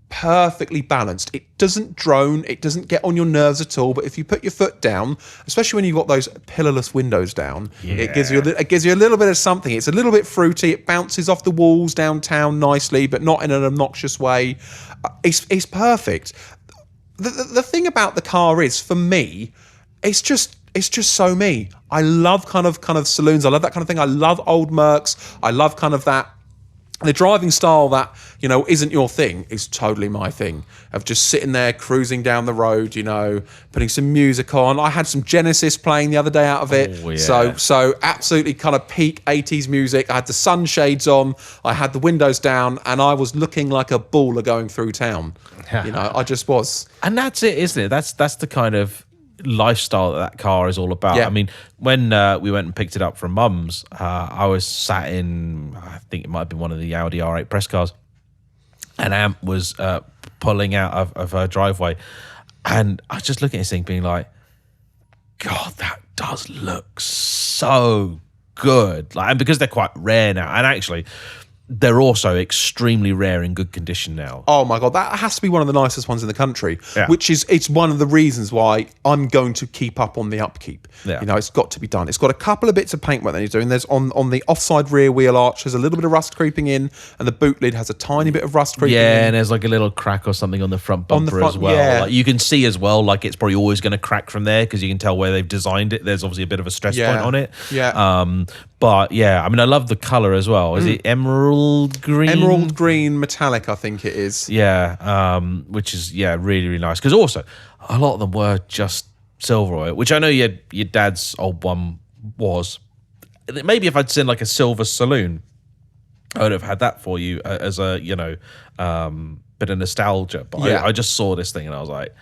perfectly balanced. It doesn't drone, it doesn't get on your nerves at all, but if you put your foot down, especially when you've got those pillarless windows down, it gives you a little bit of something. It's a little bit fruity. It bounces off the walls downtown nicely, but not in an obnoxious way. It's perfect. The thing about the car is, for me, it's just so me. I love kind of saloons. I love that kind of thing. I love old Mercs. I love kind of that. The driving style that, you know, isn't your thing is totally my thing. Of just sitting there, cruising down the road, you know, putting some music on. I had some Genesis playing the other day out of it. Oh, yeah. So absolutely kind of peak 80s music. I had the sunshades on. I had the windows down. And I was looking like a baller going through town. You know, I just was. And that's it, isn't it? That's the kind of lifestyle that car is all about. I mean, when we went and picked it up from Mum's, I was sat in, I think it might have been one of the Audi R8 press cars, and Amp was pulling out of her driveway, and I was just looking at this thing being like, God, that does look so good. Like, and because they're quite rare now, and actually they're also extremely rare in good condition now. Oh my God, that has to be one of the nicest ones in the country, Yeah. which is, it's one of the reasons why I'm going to keep up on the upkeep. Yeah. You know, it's got to be done. It's got a couple of bits of paintwork that he's doing. There's on the offside rear wheel arch, there's a little bit of rust creeping in, and the boot lid has a tiny bit of rust creeping in. Yeah, and there's like a little crack or something on the front bumper front, as well. yeah. Like you can see as well, like it's probably always going to crack from there because you can tell where they've designed it. There's obviously a bit of a stress Yeah. point on it. Yeah. But yeah, I mean, I love the color as well. Is it emerald green? Emerald green metallic, I think it is. Yeah, which is really, really nice. Because also, a lot of them were just silver oil, which I know your dad's old one was. Maybe if I'd seen like a silver saloon, I would have had that for you as a bit of nostalgia. But Yeah. I just saw this thing and I was like,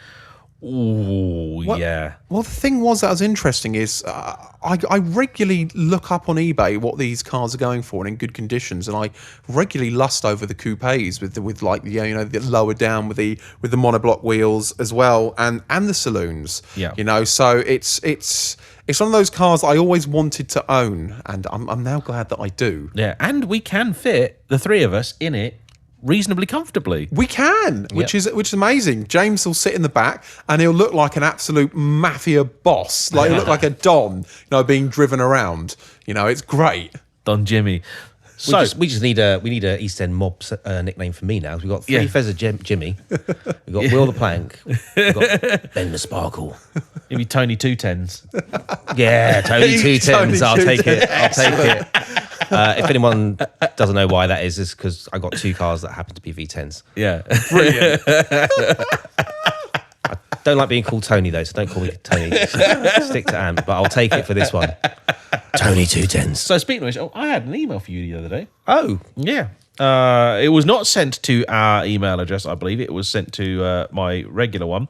ooh, yeah. Well, the thing that was interesting is I regularly look up on eBay what these cars are going for and in good conditions, and I regularly lust over the coupes with like the lower down with the monoblock wheels as well, and the saloons. Yeah. You know, so it's one of those cars I always wanted to own, and I'm now glad that I do. Yeah, and we can fit the three of us in it reasonably comfortably. We can, which is amazing. James will sit in the back and he'll look like an absolute mafia boss. Like he'll look like a Don, being driven around. It's great. Don Jimmy. So we just need a East End mob nickname for me now. We've got Three Feather Jimmy, we've got Will the Plank, we've got Ben the Sparkle. maybe Tony 210s. Yeah, Tony Two Tens. I'll take it. Excellent. If anyone doesn't know why that is, it's because I got two cars that happen to be V10s. Yeah. Brilliant. Don't like being called Tony though, so don't call me Tony. Stick to Ant, but I'll take it for this one. Tony 210s. So speaking of which, I had an email for you the other day. Oh, Yeah. It was not sent to our email address, I believe. It was sent to my regular one.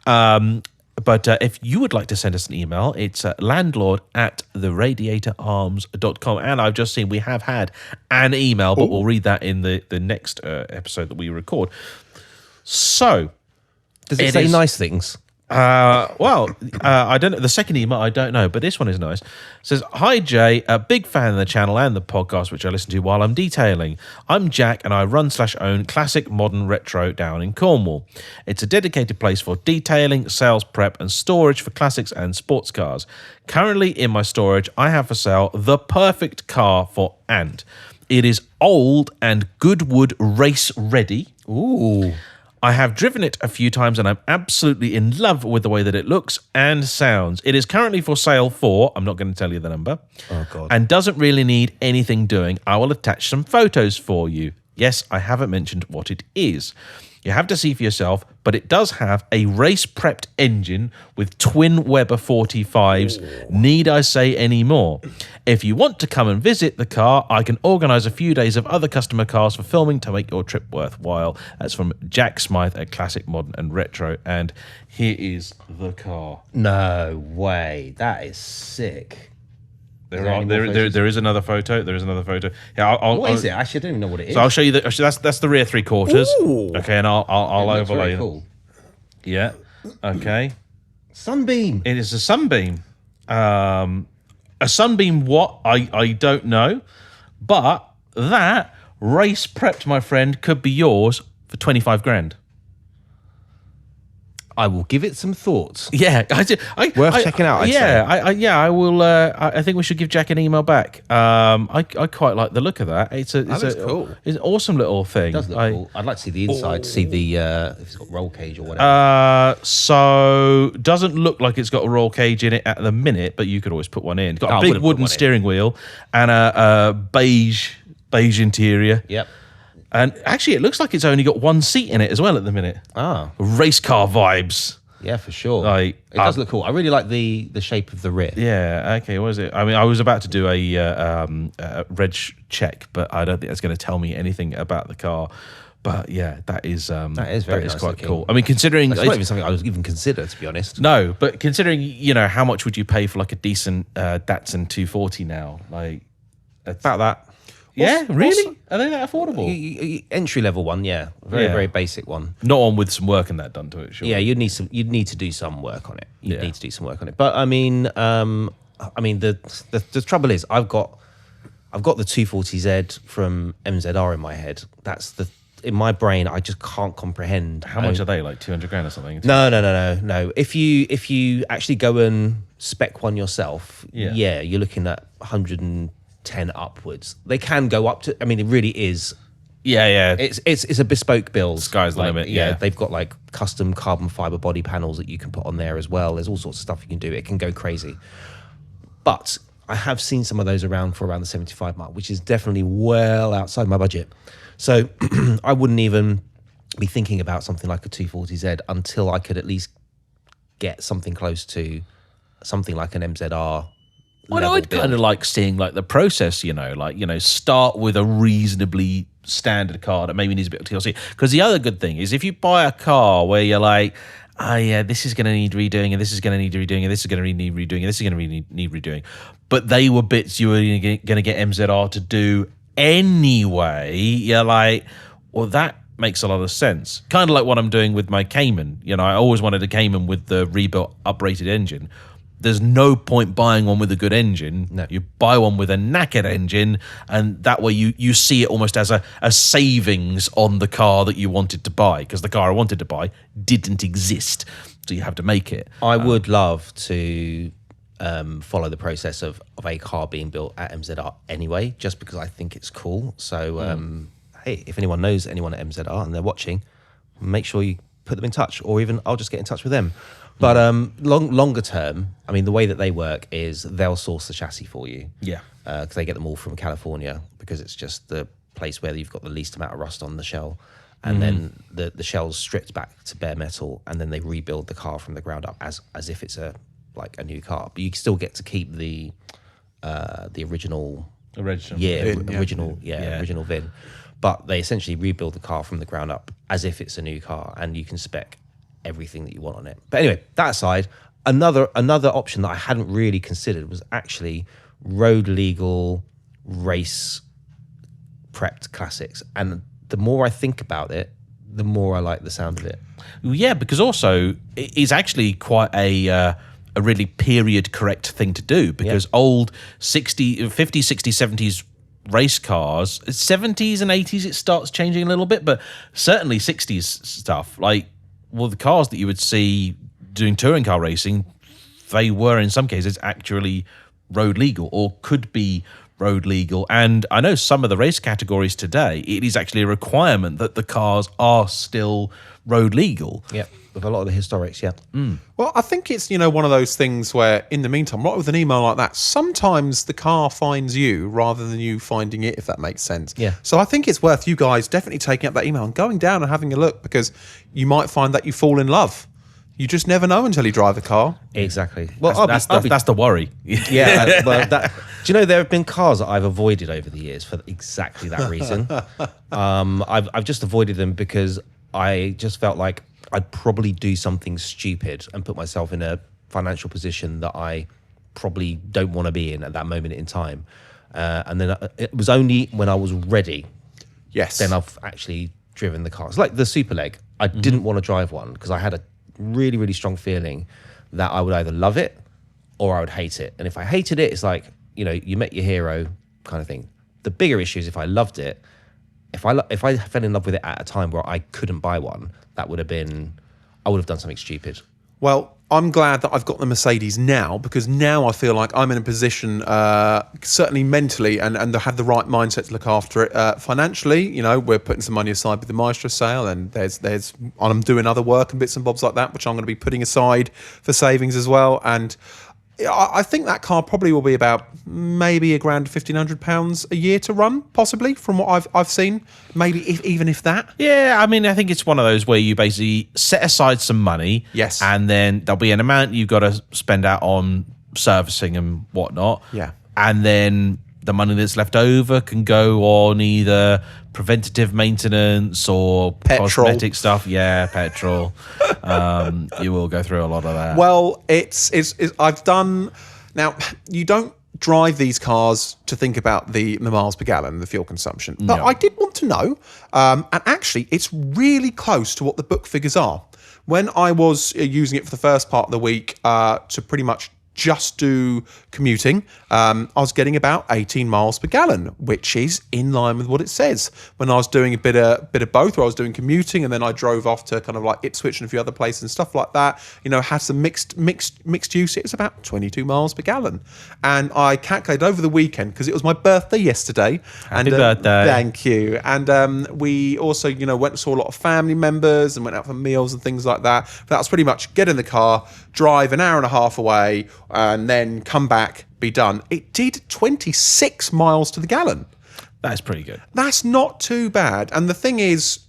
But if you would like to send us an email, it's landlord@theradiatorarms.com. And I've just seen we have had an email, but we'll read that in the next episode that we record. So, does it say nice things? I don't know. The second email, I don't know, but this one is nice. It says, "Hi Jay, a big fan of the channel and the podcast, which I listen to while I'm detailing. I'm Jack and I run/own Classic Modern Retro down in Cornwall. It's a dedicated place for detailing, sales prep and storage for classics and sports cars. Currently in my storage, I have for sale the perfect car for Ant. It is old and Goodwood race ready. Ooh. I have driven it a few times and I'm absolutely in love with the way that it looks and sounds. It is currently for sale for, I'm not going to tell you the number, and doesn't really need anything doing. I will attach some photos for you. Yes, I haven't mentioned what it is. You have to see for yourself, but it does have a race-prepped engine with twin Weber 45s. Need I say any more? If you want to come and visit the car, I can organise a few days of other customer cars for filming to make your trip worthwhile." That's from Jack Smythe at Classic Modern and Retro. And here is the car. No way. That is sick. There is another photo. There is another photo. Yeah, What is it? Actually, I don't even know what it is. So I'll show you that's the rear three quarters. Ooh. Okay, and I'll It looks overlay. very cool. Yeah. Okay. Sunbeam. It is a Sunbeam. A Sunbeam what? I don't know. But that race prepped, my friend, could be yours for 25 grand. I will give it some thoughts. Yeah, Worth checking out, I'd say. I will. I think we should give Jack an email back. I quite like the look of that. It's cool. It's an awesome little thing. It does look cool. I'd like to see the inside, to see the if it's got roll cage or whatever. So doesn't look like it's got a roll cage in it at the minute, but you could always put one in. It's got a big wooden steering wheel and a beige interior. Yep. And actually, it looks like it's only got one seat in it as well at the minute. Ah. Race car vibes. Yeah, for sure. Like, it does look cool. I really like the shape of the rear. Yeah, okay, what is it? I mean, I was about to do a reg check, but I don't think that's going to tell me anything about the car. But yeah, that is very nice quite looking. cool. I mean, considering That's not even something I was even consider, to be honest. No, but considering how much would you pay for like a decent Datsun 240 now? Like About that. Yeah, really? Are they that affordable? Entry level one, yeah. Very basic one. Not one with some work and that done to it, sure. Yeah, you'd need to do some work on it. You'd need to do some work on it. But I mean, the trouble is, I've got I've got the 240Z from MZR in my head. That's in my brain. I just can't comprehend How much are they? Like 200 grand or something? No. If you actually go and spec one yourself, Yeah. you're looking at 110 upwards. They can go up to. I mean, it really is. Yeah. It's a bespoke build. Sky's the limit. Yeah, they've got like custom carbon fiber body panels that you can put on there as well. There's all sorts of stuff you can do. It can go crazy. But I have seen some of those around for around the 75 mark, which is definitely well outside my budget. So I wouldn't even be thinking about something like a 240Z until I could at least get something close to something like an MZR. Well, I'd kind of like seeing like the process, start with a reasonably standard car that maybe needs a bit of TLC. Because the other good thing is if you buy a car where you're like, oh yeah, this is going to need redoing, and this is going to need redoing, and this is going to need redoing, and this is going to need redoing. But they were bits you were going to get MZR to do anyway. You're like, well, that makes a lot of sense. Kind of like what I'm doing with my Cayman. I always wanted a Cayman with the rebuilt, uprated engine. There's no point buying one with a good engine. No. You buy one with a knackered engine, and that way you see it almost as a savings on the car that you wanted to buy, because the car I wanted to buy didn't exist, so you have to make it. I would love to follow the process of a car being built at MZR anyway, just because I think it's cool. So, hey, if anyone knows anyone at MZR and they're watching, make sure you put them in touch, or even I'll just get in touch with them. But longer term, I mean, the way that they work is they'll source the chassis for you. Yeah. Because they get them all from California, because it's just the place where you've got the least amount of rust on the shell. And then the shell's stripped back to bare metal, and then they rebuild the car from the ground up as if it's a new car. But you still get to keep the original original VIN. But they essentially rebuild the car from the ground up as if it's a new car, and you can spec everything that you want on it. But anyway, that aside, another option that I hadn't really considered was actually road legal race prepped classics. And the more I think about it, the more I like the sound of it. Yeah, because also it's actually quite a really period correct thing to do, because old 50s, 60s, 70s race cars, 70s and 80s it starts changing a little bit, but certainly 60s stuff, the cars that you would see doing touring car racing, they were in some cases actually road legal, or could be road legal. And I know some of the race categories today, it is actually a requirement that the cars are still road legal. Yeah, with a lot of the historics, Well, I think it's, one of those things where, in the meantime, right with an email like that, sometimes the car finds you rather than you finding it, if that makes sense. Yeah. So I think it's worth you guys definitely taking up that email and going down and having a look, because you might find that you fall in love. You just never know until you drive the car. Exactly. Well, That's the worry. Yeah. Do you know, there have been cars that I've avoided over the years for exactly that reason. I've just avoided them because I just felt like I'd probably do something stupid and put myself in a financial position that I probably don't want to be in at that moment in time. And then it was only when I was ready, then I've actually driven the cars. Like the Super Leg, I didn't want to drive one because I had a really, really strong feeling that I would either love it or I would hate it. And if I hated it, it's like, you met your hero kind of thing. The bigger issue is if I loved it, if I fell in love with it at a time where I couldn't buy one, I would have done something stupid. Well, I'm glad that I've got the Mercedes now, because now I feel like I'm in a position, certainly mentally, and have the right mindset to look after it. Financially, we're putting some money aside with the Maestro sale, and I'm doing other work and bits and bobs like that, which I'm going to be putting aside for savings as well. And I think that car probably will be about maybe £1,000, £1,500 a year to run, possibly, from what I've seen. Maybe even if that. Yeah, I mean, I think it's one of those where you basically set aside some money. Yes. And then there'll be an amount you've got to spend out on servicing and whatnot. Yeah. And then the money that's left over can go on either preventative maintenance or petrol. Cosmetic stuff. Yeah, petrol. You will go through a lot of that. Well, it's I've done. Now, you don't drive these cars to think about the miles per gallon, the fuel consumption. But No. I did want to know, and actually, it's really close to what the book figures are. When I was using it for the first part of the week to pretty much just do commuting, I was getting about 18 miles per gallon, which is in line with what it says. When I was doing a bit of both, where I was doing commuting and then I drove off to kind of like Ipswich and a few other places and stuff like that, had some mixed use, it was about 22 miles per gallon. And I calculated over the weekend, because it was my birthday yesterday. Happy birthday. Thank you. And we also, went and saw a lot of family members and went out for meals and things like that. That was pretty much get in the car, drive an hour and a half away, and then come back, be done. It did 26 miles to the gallon. That's pretty good. That's not too bad. And the thing is,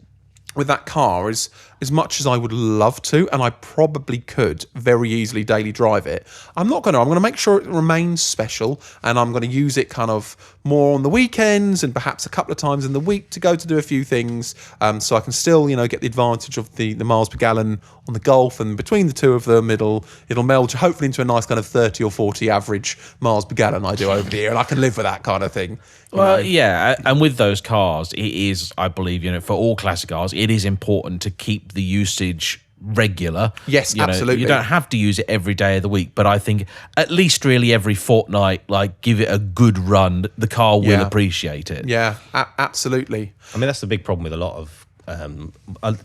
with that car, is as much as I would love to, and I probably could very easily daily drive it, I'm going to make sure it remains special, and I'm going to use it kind of more on the weekends and perhaps a couple of times in the week to go to do a few things, so I can still, get the advantage of the miles per gallon on the Golf, and between the two of them, it'll meld hopefully into a nice kind of 30 or 40 average miles per gallon I do over the year, and I can live with that kind of thing. Well, yeah, and with those cars, it is, I believe, for all classic cars, it is important to keep the usage regular. Yes, absolutely. You don't have to use it every day of the week, but I think at least really every fortnight, like give it a good run. The car will appreciate it. Yeah, absolutely. I mean, that's the big problem with a lot of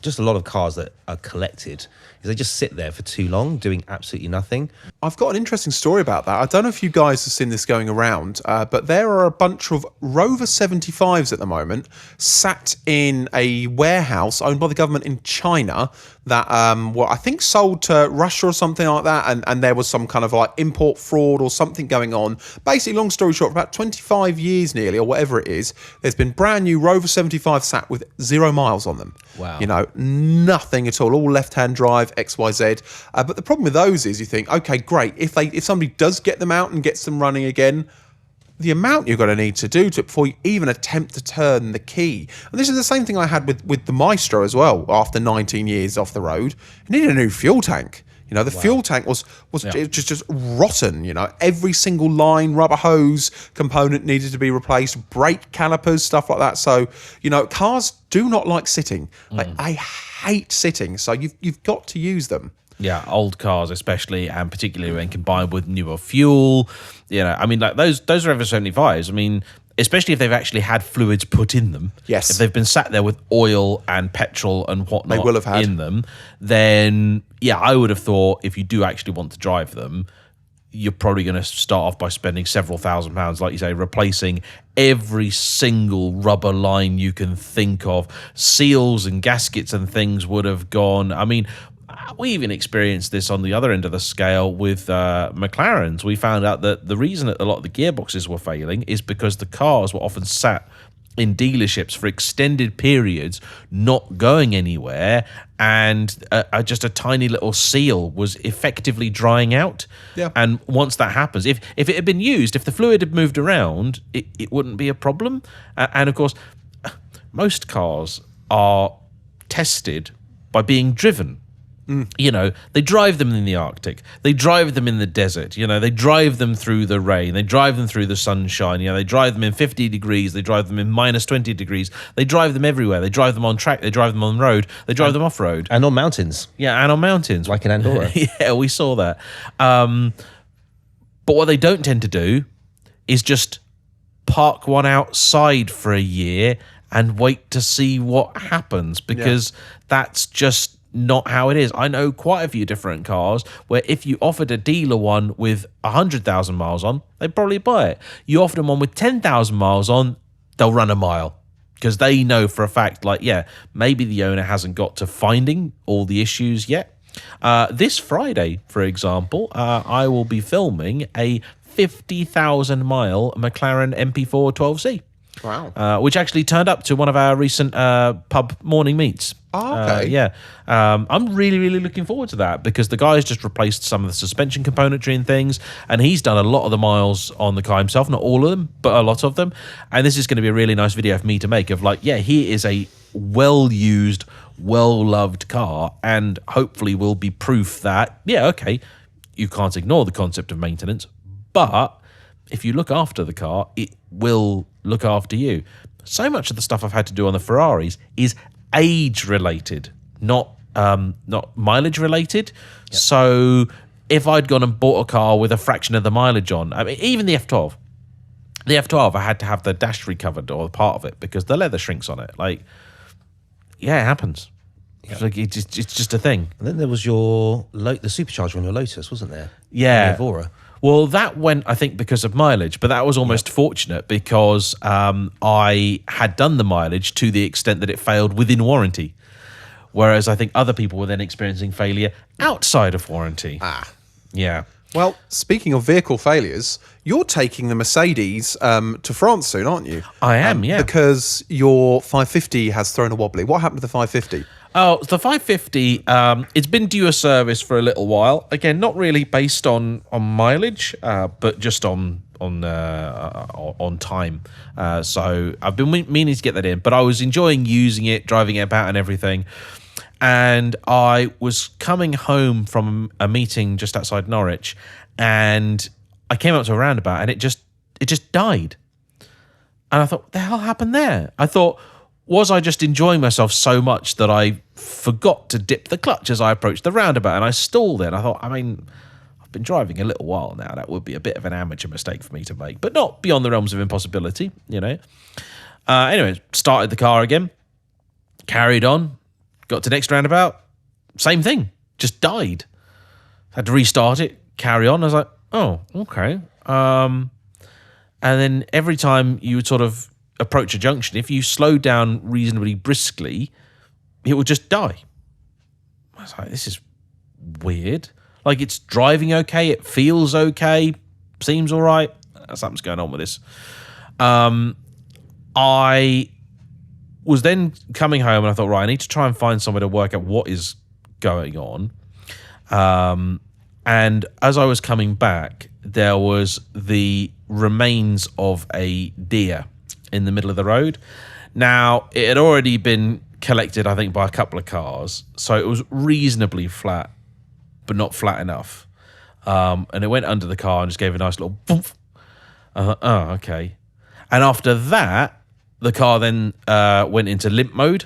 just a lot of cars that are collected, is they just sit there for too long doing absolutely nothing. I've got an interesting story about that. I don't know if you guys have seen this going around, but there are a bunch of Rover 75s at the moment sat in a warehouse owned by the government in China that were, I think, sold to Russia or something like that, and there was some kind of like import fraud or something going on. Basically, long story short, for about 25 years nearly, or whatever it is, there's been brand new Rover 75 sat with 0 miles on them. Wow. Nothing at all left-hand drive, XYZ. But the problem with those is you think, okay, great, if somebody does get them out and gets them running again, the amount you're going to need to do before you even attempt to turn the key. And this is the same thing I had with the Maestro as well. After 19 years off the road, it needed a new fuel tank. The fuel tank was just rotten. Every single line, rubber hose component needed to be replaced, brake calipers, stuff like that. So, cars do not like sitting. Like, I hate sitting. So you've got to use them. Yeah, old cars especially, and particularly when combined with newer fuel. I mean, like those Rover 75s, I mean, especially if they've actually had fluids put in them. Yes. If they've been sat there with oil and petrol and whatnot They will have had. in them, then, yeah, I would have thought if you do actually want to drive them, you're probably going to start off by spending several £1,000s, like you say, replacing every single rubber line you can think of. Seals and gaskets and things would have gone. I mean, we even experienced this on the other end of the scale with McLarens. We found out that the reason that a lot of the gearboxes were failing is because the cars were often sat in dealerships for extended periods, not going anywhere, and just a tiny little seal was effectively drying out. Yeah. And once that happens, if it had been used, if the fluid had moved around, it wouldn't be a problem. And of course, most cars are tested by being driven. They drive them in the Arctic. They drive them in the desert. They drive them through the rain. They drive them through the sunshine. They drive them in 50 degrees. They drive them in minus 20 degrees. They drive them everywhere. They drive them on track. They drive them on road. They drive them off road. And on mountains. Yeah, and on mountains. Like in Andorra. Yeah, we saw that. But what they don't tend to do is just park one outside for a year and wait to see what happens, because that's just not how it is. I know quite a few different cars where if you offered a dealer one with 100,000 miles on, they'd probably buy it. You offered them one with 10,000 miles on, they'll run a mile, because they know for a fact, like, yeah, maybe the owner hasn't got to finding all the issues yet. This Friday, for example, I will be filming a 50,000 mile McLaren MP4 12C. Wow. Which actually turned up to one of our recent pub morning meets. Oh, okay. Yeah. I'm really, really looking forward to that, because the guy's just replaced some of the suspension componentry and things, and he's done a lot of the miles on the car himself, not all of them, but a lot of them. And this is going to be a really nice video for me to make of, like, yeah, here is a well-used, well-loved car, and hopefully will be proof that, yeah, okay, you can't ignore the concept of maintenance, but if you look after the car, it will look after you. So much of the stuff I've had to do on the Ferraris is age related, not mileage related. Yep. So if I'd gone and bought a car with a fraction of the mileage on, I mean, even the F12. The F12, I had to have the dash recovered or part of it because the leather shrinks on it. Like, yeah, it happens. Yeah. It's just a thing. And then there was the supercharger on your Lotus, wasn't there? Yeah. Evora. Well, that went, I think, because of mileage, but that was almost fortunate because I had done the mileage to the extent that it failed within warranty. Whereas I think other people were then experiencing failure outside of warranty. Yeah. Well, speaking of vehicle failures, you're taking the Mercedes to France soon, aren't you? I am, yeah. Because your 550 has thrown a wobbly. What happened to the 550? Oh, the 550, it's been due a service for a little while. Again, not really based on mileage, but just on time. So I've been meaning to get that in, but I was enjoying using it, driving it about and everything. And I was coming home from a meeting just outside Norwich, and I came up to a roundabout, and it just died. And I thought, what the hell happened there? I thought, was I just enjoying myself so much that I forgot to dip the clutch as I approached the roundabout, and I stalled it? And I thought, I mean, I've been driving a little while now. That would be a bit of an amateur mistake for me to make, but not beyond the realms of impossibility, you know. Anyway, started the car again, carried on. Got to the next roundabout, same thing, just died. Had to restart it, carry on. I was like, oh, okay. And then every time you would sort of approach a junction, if you slowed down reasonably briskly, it would just die. I was like, this is weird. Like, it's driving okay, it feels okay, seems all right. Something's going on with this. I was then coming home and I thought, right, I need to try and find somewhere to work out what is going on. And as I was coming back, there was the remains of a deer in the middle of the road. Now, it had already been collected, I think, by a couple of cars, so it was reasonably flat, but not flat enough. And it went under the car and just gave a nice little boomf. I thought, oh, okay. And after that, the car then went into limp mode.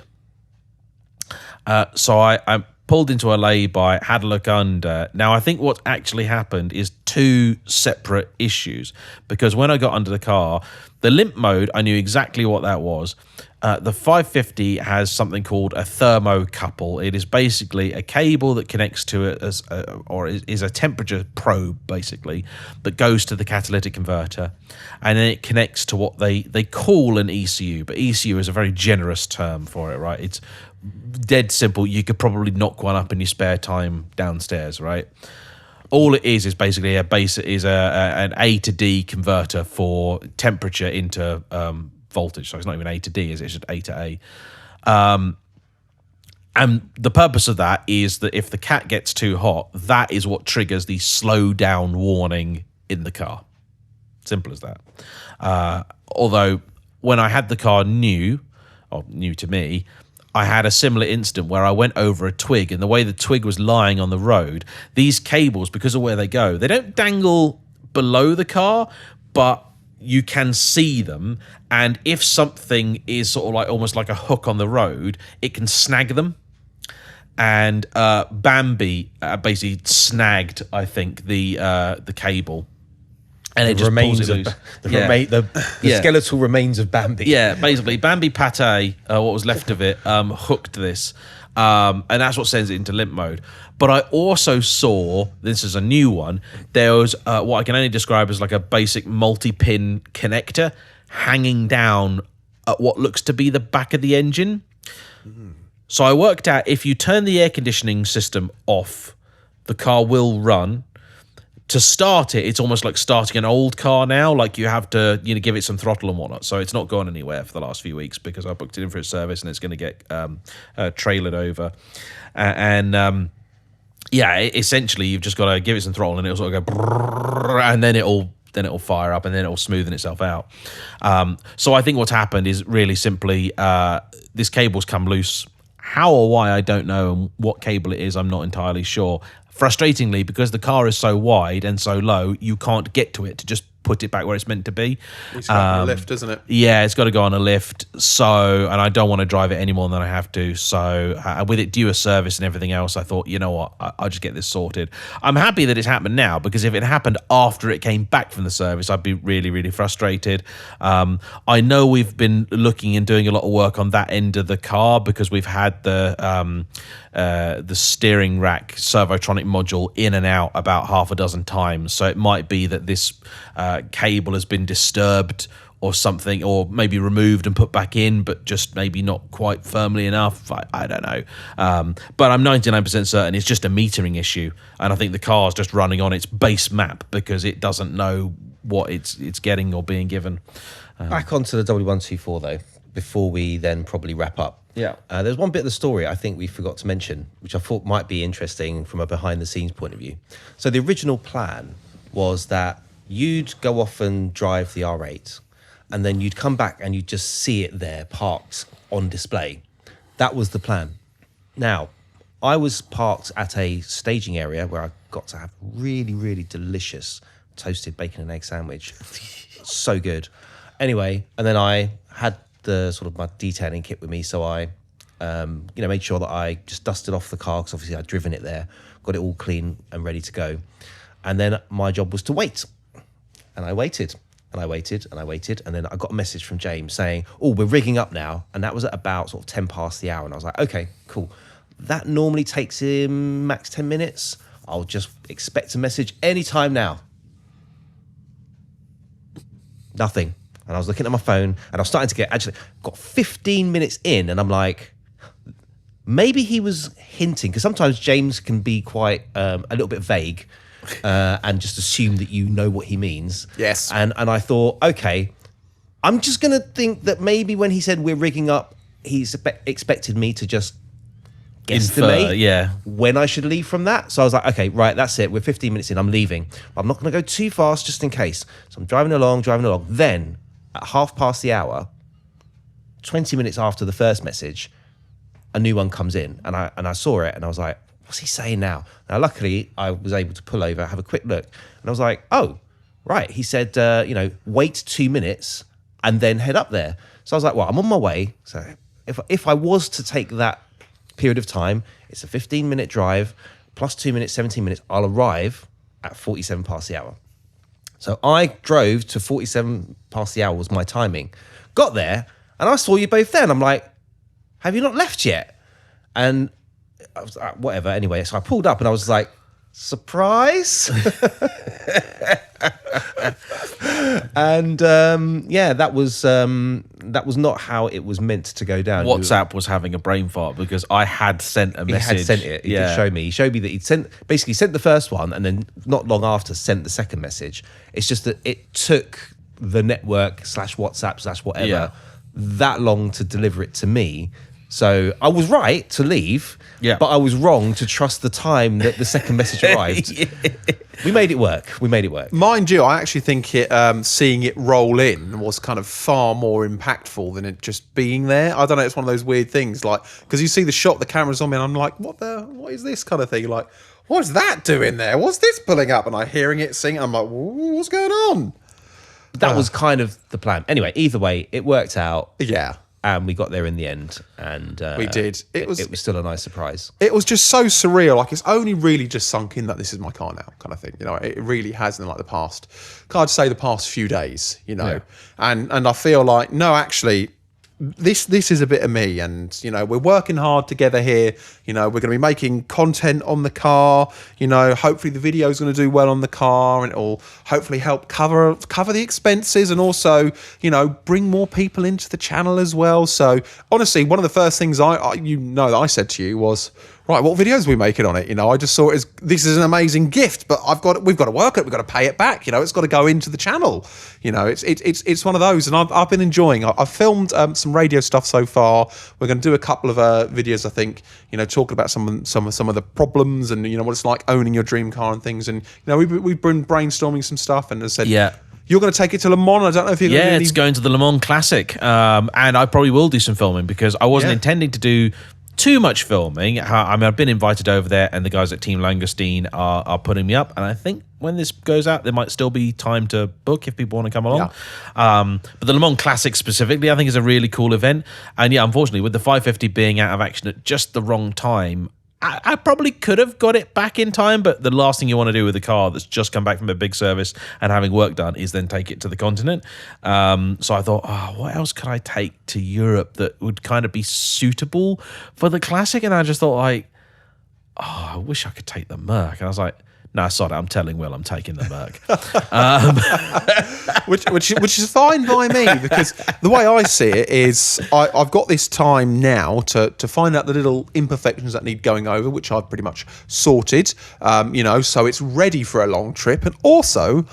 So I pulled into a lay-by, had a look under. Now, I think what actually happened is two separate issues. Because when I got under the car, the limp mode, I knew exactly what that was. The 550 has something called a thermocouple. It is basically a cable that connects to it is a temperature probe, basically, that goes to the catalytic converter. And then it connects to what they call an ECU, but ECU is a very generous term for it, right? It's dead simple. You could probably knock one up in your spare time downstairs, right? All it is basically an A to D converter for temperature into voltage. So it's not even A to D, it's just A to A. And the purpose of that is that if the cat gets too hot, that is what triggers the slow down warning in the car. Simple as that. Although when I had the car new to me, I had a similar incident where I went over a twig, and the way the twig was lying on the road, these cables, because of where they go, they don't dangle below the car, but you can see them. And if something is sort of like almost like a hook on the road, it can snag them. And Bambi basically snagged, I think, the cable. And it just pulls it loose. The skeletal remains of Bambi. Yeah, basically, Bambi Pate, what was left of it, hooked this. And that's what sends it into limp mode. But I also saw, this is a new one, there was what I can only describe as like a basic multi-pin connector hanging down at what looks to be the back of the engine. So I worked out if you turn the air conditioning system off, the car will run. To start it, it's almost like starting an old car now. Like you have to, give it some throttle and whatnot. So it's not gone anywhere for the last few weeks because I booked it in for its service and it's going to get trailered over. Essentially you've just got to give it some throttle and it'll sort of go, brrr, and then it'll fire up and then it'll smoothen itself out. So I think what's happened is really simply this cable's come loose. How or why, I don't know, and what cable it is, I'm not entirely sure. Frustratingly, because the car is so wide and so low, you can't get to it to just put it back where it's meant to be. It's got to be a lift, isn't it? Yeah, it's got to go on a lift. So, and I don't want to drive it any more than I have to. So, with it due a service and everything else, I thought, you know what, I'll just get this sorted. I'm happy that it's happened now, because if it happened after it came back from the service, I'd be really, really frustrated. I know we've been looking and doing a lot of work on that end of the car, because we've had the steering rack servotronic module in and out about half a dozen times. So it might be that this cable has been disturbed or something, or maybe removed and put back in, but just maybe not quite firmly enough. I don't know. But I'm 99% certain it's just a metering issue. And I think the car's just running on its base map because it doesn't know what it's getting or being given. Back onto the W124 though, before we then probably wrap up. Yeah. There's one bit of the story I think we forgot to mention, which I thought might be interesting from a behind the scenes point of view. So the original plan was that you'd go off and drive the R8, and then you'd come back and you'd just see it there parked on display. That was the plan. Now, I was parked at a staging area where I got to have really, really delicious toasted bacon and egg sandwich. So good. Anyway, and then I had the sort of my detailing kit with me, so I made sure that I just dusted off the car, because obviously I'd driven it there, got it all clean and ready to go. And then my job was to wait. And I waited, and I waited, and I waited, and then I got a message from James saying, oh, we're rigging up now. And that was at about sort of 10 past the hour. And I was like, okay, cool. That normally takes him max 10 minutes. I'll just expect a message anytime now. Nothing. And I was looking at my phone, and I was starting to got 15 minutes in, and I'm like, maybe he was hinting, because sometimes James can be quite a little bit vague and just assume that you know what he means. Yes. And I thought, okay, I'm just going to think that maybe when he said we're rigging up, he's expected me to just guesstimate when I should leave from that. So I was like, okay, right, that's it. We're 15 minutes in, I'm leaving. I'm not going to go too fast just in case. So I'm driving along. Then at half past the hour, 20 minutes after the first message, a new one comes in, and I saw it, and I was like, what's he saying now? Now, luckily, I was able to pull over, have a quick look, and I was like, oh, right. He said, wait 2 minutes and then head up there. So I was like, well, I'm on my way. So if I was to take that period of time, it's a 15-minute drive, plus 2 minutes, 17 minutes, I'll arrive at 47 past the hour. So I drove to 47 past the hour was my timing. Got there, and I saw you both there, and I'm like, have you not left yet? And I was like, whatever, anyway. So I pulled up, and I was like, surprise? And that was not how it was meant to go down. WhatsApp was having a brain fart, because I had sent a message. He had sent it. He did show me. He showed me that he'd sent the first one, and then not long after sent the second message. It's just that it took the network / WhatsApp / whatever that long to deliver it to me. So I was right to leave, but I was wrong to trust the time that the second message arrived. We made it work. Mind you, I actually think seeing it roll in was kind of far more impactful than it just being there. I don't know, it's one of those weird things, like, because you see the shot, the camera's on me, and I'm like, what is this kind of thing? Like, what's that doing there? What's this pulling up? And I'm hearing it sing, I'm like, what's going on? That was kind of the plan. Anyway, either way, it worked out. Yeah. And we got there in the end, and we did. It was still a nice surprise. It was just so surreal. Like, it's only really just sunk in that this is my car now, kind of thing. You know, it really has in like the past. I'd say the past few days. You know, and I feel like no, actually, this is a bit of me, and you know, we're working hard together here. You know, we're going to be making content on the car. You know, hopefully the video is going to do well on the car, and it'll hopefully help cover the expenses, and also, you know, bring more people into the channel as well. So honestly, one of the first things that I said to you was, right, what videos are we making on it? You know, I just saw it as, this is an amazing gift, but we've got to work it. We've got to pay it back. You know, it's got to go into the channel. You know, it's one of those, and I've been enjoying. I've filmed some radio stuff so far. We're going to do a couple of videos, I think. You know, talking about some of the problems, and you know what it's like owning your dream car and things. And you know, we've been brainstorming some stuff, and as I said, you're going to take it to Le Mans. I don't know if you're going to do it's going to the Le Mans Classic, and I probably will do some filming, because I wasn't intending to do too much filming. I mean, I've been invited over there, and the guys at Team Langoustine are putting me up. And I think when this goes out, there might still be time to book if people want to come along. Yeah. But the Le Mans Classic specifically, I think, is a really cool event. And yeah, unfortunately, with the 550 being out of action at just the wrong time, I probably could have got it back in time, but the last thing you want to do with a car that's just come back from a big service and having work done is then take it to the continent. So I thought, what else could I take to Europe that would kind of be suitable for the Classic? And I just thought, like, I wish I could take the Merc. And I was like, no, sorry, I'm telling Will I'm taking the Merc. which is fine by me, because the way I see it is I've got this time now to find out the little imperfections that need going over, which I've pretty much sorted, so it's ready for a long trip. And also,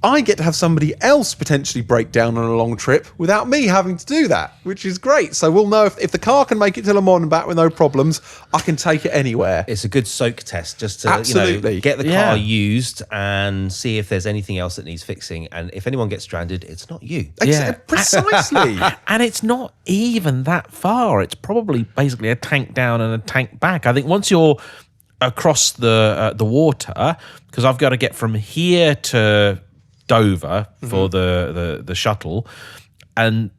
I get to have somebody else potentially break down on a long trip without me having to do that, which is great. So we'll know if the car can make it to Le Mans and back with no problems, I can take it anywhere. It's a good soak test just to get the car used and see if there's anything else that needs fixing. And if anyone gets stranded, it's not you. Precisely. And it's not even that far. It's probably basically a tank down and a tank back. I think once you're across the water, because I've got to get from here to Dover for the shuttle, and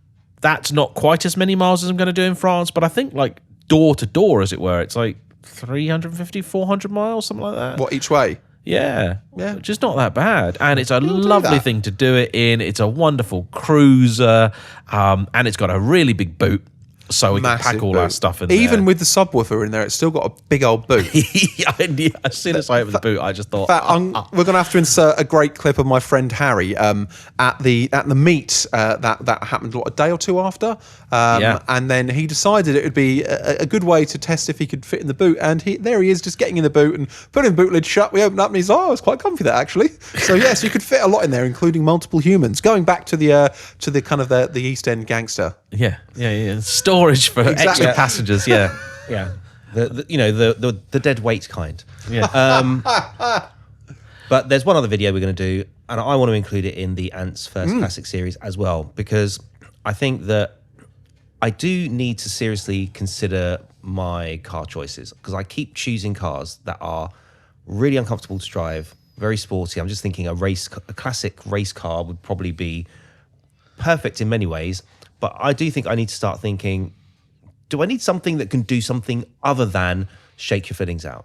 that's not quite as many miles as I'm going to do in France, but I think like door to door, as it were, it's like 350, 400 miles, something like that. What, each way? Yeah, just not that bad, and it's a lovely thing to do it in. It's a wonderful cruiser, and it's got a really big boot, so we can pack all our stuff in there. Even with the subwoofer in there, it's still got a big old boot. As soon as I opened the boot, I just thought... We're going to have to insert a great clip of my friend Harry at the meet that happened a day or two after. And then he decided it would be a good way to test if he could fit in the boot. And there he is, just getting in the boot and putting the boot lid shut. We opened up and he's it's quite comfy that actually. So yes, you could fit a lot in there, including multiple humans. Going back to the kind of the East End gangster. Yeah. Storage for extra passengers. Yeah. The dead weight kind. Yeah. But there's one other video we're going to do, and I want to include it in the Ants First Classic series as well, because I think that I do need to seriously consider my car choices, because I keep choosing cars that are really uncomfortable to drive, very sporty. I'm just thinking a classic race car would probably be perfect in many ways. But I do think I need to start thinking, do I need something that can do something other than shake your fillings out?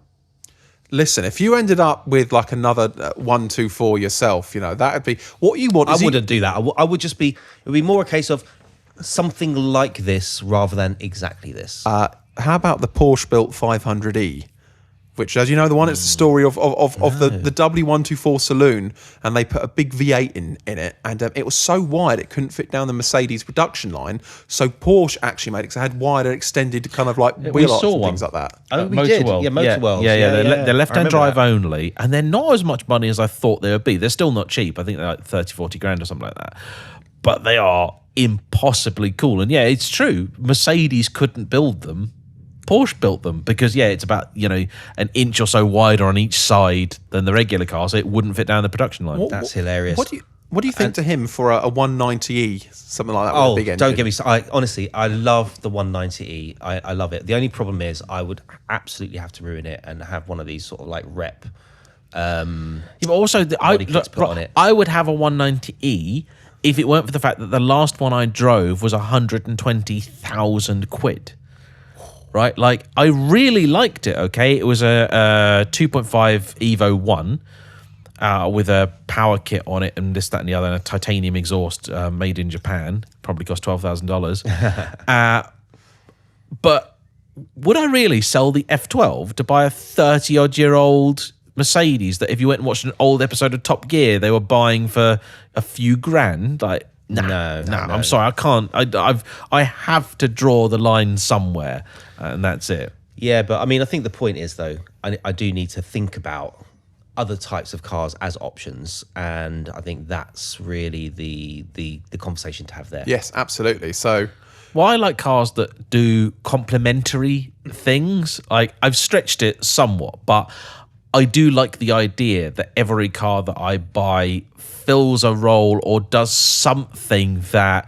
Listen, if you ended up with like another 124 yourself, that would be what you want. I wouldn't do that. I would just be, it would be more a case of something like this rather than exactly this. How about the Porsche built 500e? Which, as you know, the one, it's the story of the W124 saloon, and they put a big V8 in it, and it was so wide it couldn't fit down the Mercedes production line. So Porsche actually made it, because it had wider, extended kind of like wheel arcs and things like that. Oh, we did. Yeah, Motorworld. They're left-hand drive only, and they're not as much money as I thought they would be. They're still not cheap. I think they're like 30, 40 grand or something like that. But they are impossibly cool. And yeah, it's true. Mercedes couldn't build them. Porsche built them because it's about an inch or so wider on each side than the regular car, so it wouldn't fit down the production line. That's hilarious. What do you think to him for a 190e, something like that? With a big engine? Don't get me started. Honestly, I love the 190e. I love it. The only problem is I would absolutely have to ruin it and have one of these sort of like rep. But also, I would have a 190e if it weren't for the fact that the last one I drove was 120,000 quid. Right, like I really liked it. Okay, it was a 2.5 Evo 1 with a power kit on it and this, that, and the other, and a titanium exhaust made in Japan. Probably cost $12,000. But would I really sell the F12 to buy a 30-odd-year-old Mercedes that if you went and watched an old episode of Top Gear, they were buying for a few grand? Like, no, I'm sorry, I can't. I have to draw the line somewhere, and that's it. Yeah, but I mean, I think the point is though, I do need to think about other types of cars as options, and I think that's really the conversation to have there. Yes, absolutely. So, well, I like cars that do complementary things. Like I've stretched it somewhat, but I do like the idea that every car that I buy fills a role or does something that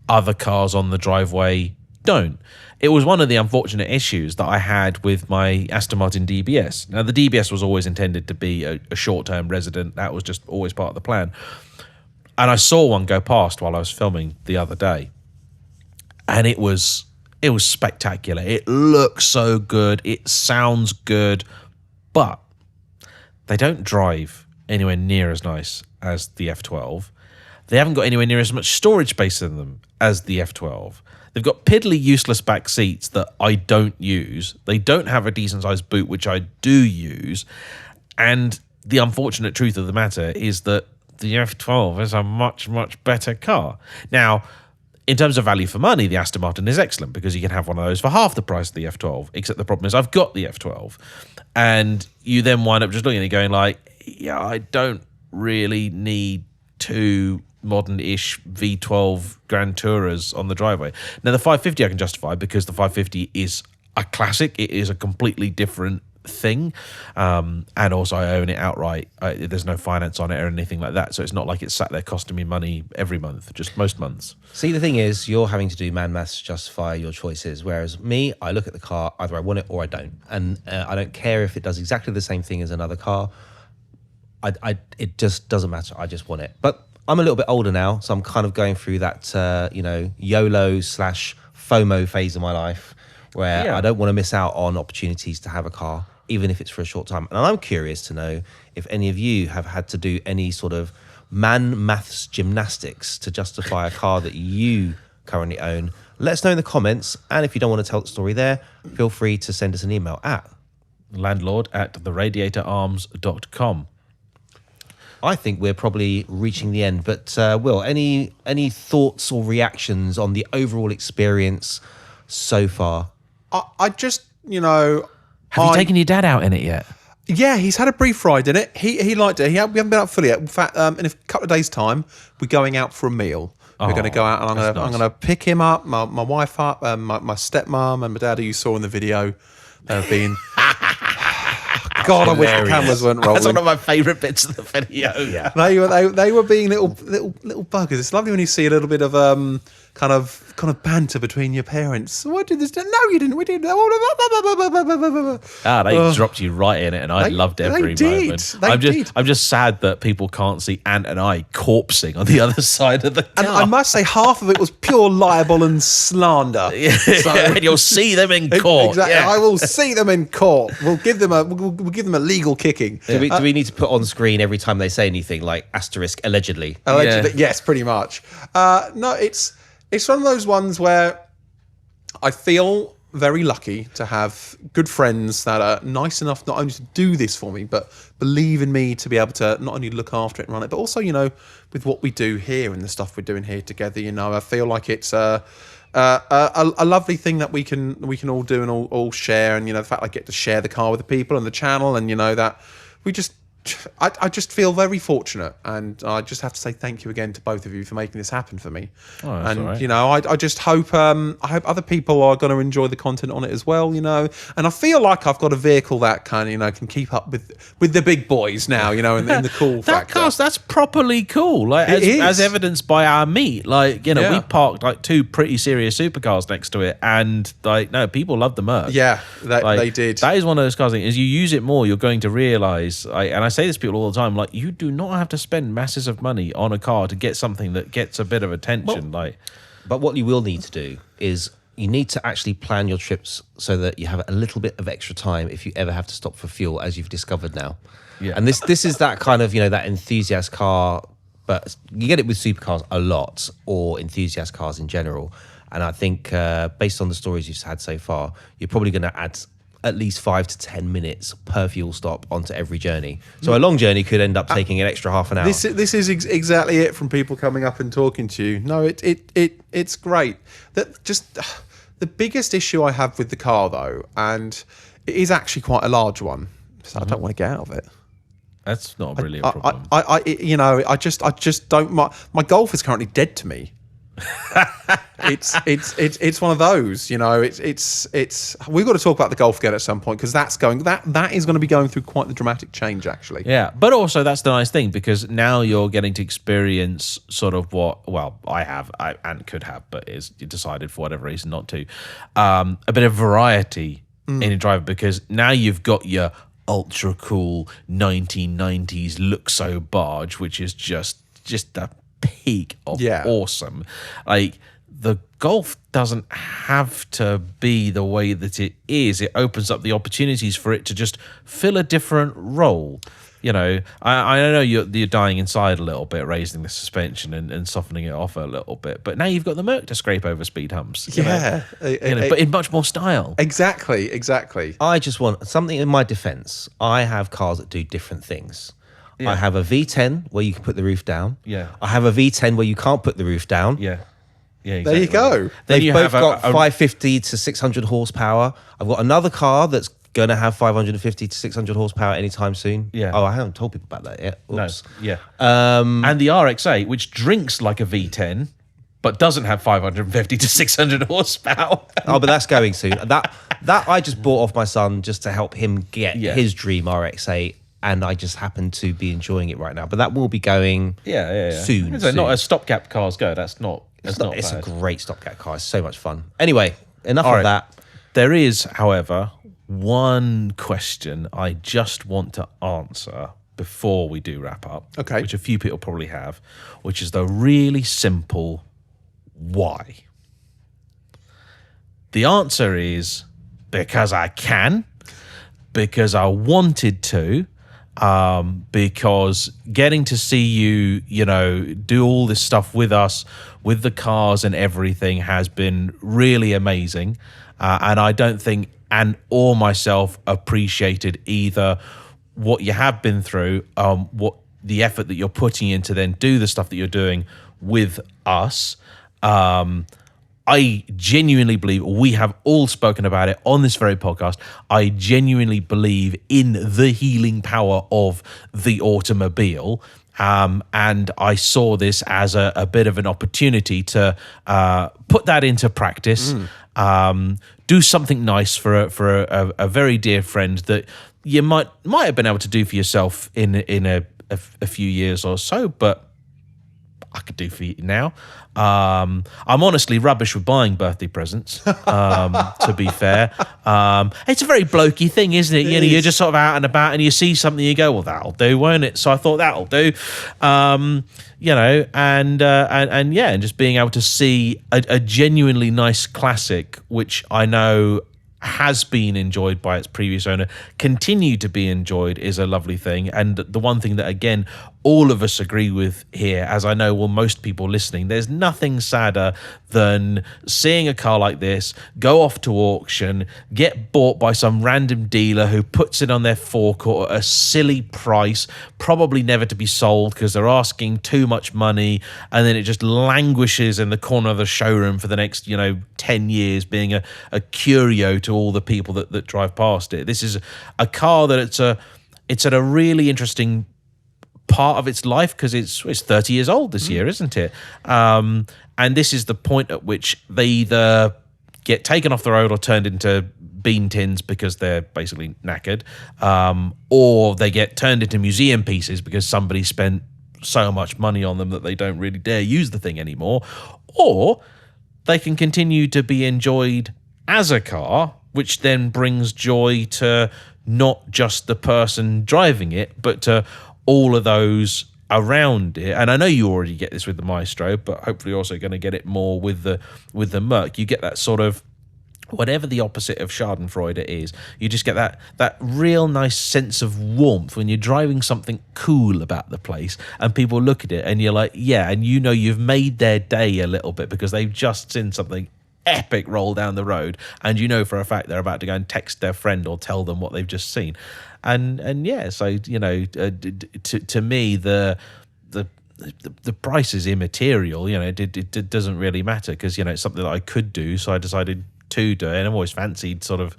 other cars on the driveway don't. it was one of the unfortunate issues that I had with my Aston Martin DBS. Now, the DBS was always intended to be a short-term resident. That was just always part of the plan. And I saw one go past while I was filming the other day. And it was spectacular. It looks so good. It sounds good. But they don't drive anywhere near as nice as the F12. They haven't got anywhere near as much storage space in them as the F12. They've got piddly useless back seats that I don't use. They don't have a decent sized boot, which I do use. And the unfortunate truth of the matter is that the F12 is a much, much better car. Now, in terms of value for money, the Aston Martin is excellent because you can have one of those for half the price of the F12, except the problem is I've got the F12. And you then wind up just looking at it going like, yeah, I don't really need two modern-ish V12 Grand Tourers on the driveway. Now, the 550 I can justify because the 550 is a classic. It is a completely different thing. And also I own it outright. There's no finance on it or anything like that. So it's not like it's sat there costing me money every month, just most months. See, the thing is, you're having to do man maths to justify your choices. Whereas me, I look at the car, either I want it or I don't. And I don't care if it does exactly the same thing as another car. It just doesn't matter. I just want it. But I'm a little bit older now, so I'm kind of going through that, YOLO/FOMO phase of my life where I don't want to miss out on opportunities to have a car, even if it's for a short time. And I'm curious to know if any of you have had to do any sort of man maths gymnastics to justify a car that you currently own. Let us know in the comments. And if you don't want to tell the story there, feel free to send us an email at landlord@theradiatorarms.com. I think we're probably reaching the end, but Will, any thoughts or reactions on the overall experience so far? I just, Have you taken your dad out in it yet? Yeah, he's had a brief ride in it. He liked it. We haven't been out fully yet. In fact, in a couple of days' time, we're going out for a meal. We're going to go out, and I'm going to pick him up, my wife up, my stepmom and my dad, who you saw in the video. They've been. God, I wish the cameras weren't rolling. That's one of my favourite bits of the video. Yeah, they were being little buggers. It's lovely when you see a little bit of kind of banter between your parents. What did this? No, you didn't. We didn't. They dropped you right in it, and I loved every moment. I'm just sad that people can't see Ant and I corpsing on the other side of the car. And I must say, half of it was pure libel and slander. And you'll see them in court. Exactly. Yeah. I will see them in court. We'll give them a legal kicking. Do we need to put on screen every time they say anything like asterisk allegedly? Allegedly, yes, pretty much. No, it's one of those ones where I feel very lucky to have good friends that are nice enough not only to do this for me, but believe in me to be able to not only look after it and run it, but also, with what we do here and the stuff we're doing here together, I feel like it's a lovely thing that we can all do and all share. And, the fact I get to share the car with the people and the channel, and, that we just... I just feel very fortunate, and I just have to say thank you again to both of you for making this happen for me. And right. I just hope other people are going to enjoy the content on it as well. And I feel like I've got a vehicle that can keep up with the big boys now. In the cool that factor. That's properly cool. Like as evidenced by our meet. We parked like two pretty serious supercars next to it, and people love the Merc. Yeah, they did. That is one of those cars. As you use it more, you're going to realise. And I say this to people all the time, you do not have to spend masses of money on a car to get something that gets a bit of attention. But what you will need to do is you need to actually plan your trips so that you have a little bit of extra time if you ever have to stop for fuel, as you've discovered now. Yeah. And this is that kind of, that enthusiast car, but you get it with supercars a lot, or enthusiast cars in general. And I think based on the stories you've had so far, you're probably going to add at least 5 to 10 minutes per fuel stop onto every journey. So a long journey could end up taking an extra half an hour. This is exactly it from people coming up and talking to you. No, it's great. That just the biggest issue I have with the car, though, and it is actually quite a large one, so I don't want to get out of it. That's not really a problem. I just don't. My Golf is currently dead to me. It's one of those, you know. It's we've got to talk about the Golf again at some point, because that is going to be going through quite the dramatic change, actually. Yeah, but also that's the nice thing, because now you're getting to experience sort of what, well, I and could have, but is decided for whatever reason not to, a bit of variety in your driver, because now you've got your ultra cool 1990s Luxo barge, which is just the peak of awesome. Like, the Golf doesn't have to be the way that it is. It opens up the opportunities for it to just fill a different role. You know, I know you're dying inside a little bit, raising the suspension and softening it off a little bit, but now you've got the Merc to scrape over speed humps. But in much more style. Exactly. I just want something in my defense. I have cars that do different things. Yeah. I have a V10 where you can put the roof down. Yeah. I have a V10 where you can't put the roof down. Yeah. Yeah, exactly. There you go. They've both got 550 to 600 horsepower. I've got another car that's going to have 550 to 600 horsepower anytime soon. Yeah. Oh, I haven't told people about that yet. Oops. No. Yeah. And the RX-8, which drinks like a V10, but doesn't have 550 to 600 horsepower. Oh, but that's going soon. That I just bought off my son just to help him get his dream RX-8. And I just happen to be enjoying it right now. But that will be going soon. It's not as stopgap cars go. That's not. It's a great stopgap car. It's so much fun. Anyway, enough of that. There is, however, one question I just want to answer before we do wrap up. Okay. Which a few people probably have, which is the really simple why. The answer is because I can, because I wanted to, because getting to see you, you know, do all this stuff with us, with the cars and everything, has been really amazing. And I don't think or myself appreciated either what you have been through, what the effort that you're putting in to then do the stuff that you're doing with us. I genuinely believe, we have all spoken about it on this very podcast, I genuinely believe in the healing power of the automobile. And I saw this as a bit of an opportunity to put that into practice, do something nice for a very dear friend that you might have been able to do for yourself in a few years or so, but I could do for you now. I'm honestly rubbish with buying birthday presents, to be fair. It's a very blokey thing, isn't it? You're just sort of out and about and you see something, you go, well, that'll do, won't it? So I thought that'll do. And just being able to see a genuinely nice classic, which I know has been enjoyed by its previous owner, continue to be enjoyed, is a lovely thing. And the one thing that, again, all of us agree with here, as I know will most people listening, there's nothing sadder than seeing a car like this go off to auction, get bought by some random dealer who puts it on their forecourt at a silly price, probably never to be sold because they're asking too much money, and then it just languishes in the corner of the showroom for the next 10 years, being a curio to all the people that drive past it. This is a car that it's at a really interesting part of its life, because it's 30 years old this year, isn't it? And this is the point at which they either get taken off the road or turned into bean tins because they're basically knackered, or they get turned into museum pieces because somebody spent so much money on them that they don't really dare use the thing anymore, or they can continue to be enjoyed as a car, which then brings joy to not just the person driving it, but to all of those around it. And I know you already get this with the Maestro, but hopefully you're also going to get it more with the Merc. You get that sort of, whatever the opposite of Schadenfreude is, you just get that real nice sense of warmth when you're driving something cool about the place and people look at it and you're like, yeah, and you've made their day a little bit because they've just seen something epic roll down the road, and for a fact they're about to go and text their friend or tell them what they've just seen. And yeah, so to me the price is immaterial. It doesn't really matter, because it's something that I could do, so I decided to do it. And I've always fancied sort of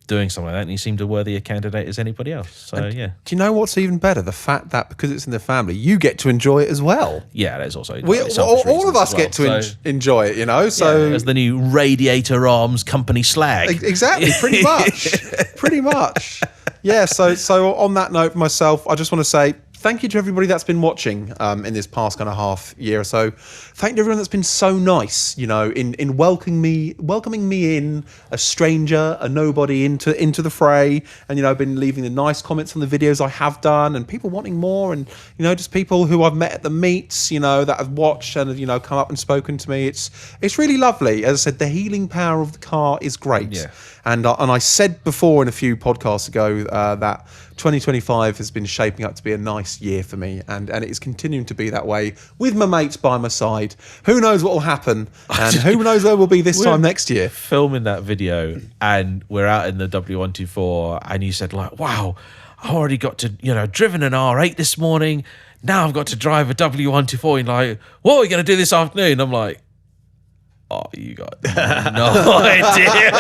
doing something like that, and you seemed a worthier candidate as anybody else. So, yeah. Do you know what's even better? The fact that because it's in the family, you get to enjoy it as well. Yeah, that's also All of us get to enjoy it, you know. So as the new Radiator Arms company slag. Exactly, pretty much, pretty much. Yeah. So on that note, myself, I just want to say thank you to everybody that's been watching in this past kind of half year or so. Thank you to everyone that's been so nice, you know, in welcoming me in, a stranger, a nobody into the fray, and, you know, been leaving the nice comments on the videos I have done, and people wanting more, and, you know, just people who I've met at the meets, you know, that have watched and, you know, come up and spoken to me. It's really lovely. As I said, the healing power of the car is great. Yeah. And I said before in a few podcasts ago that 2025 has been shaping up to be a nice year for me, and it is continuing to be that way with my mates by my side. Who knows what will happen, and who knows where we'll be this time next year. Filming that video, and we're out in the W124, and you said, like, wow, I already got to, you know, driven an R8 this morning. Now I've got to drive a W124. And like, what are we going to do this afternoon? I'm like, oh, you got no idea.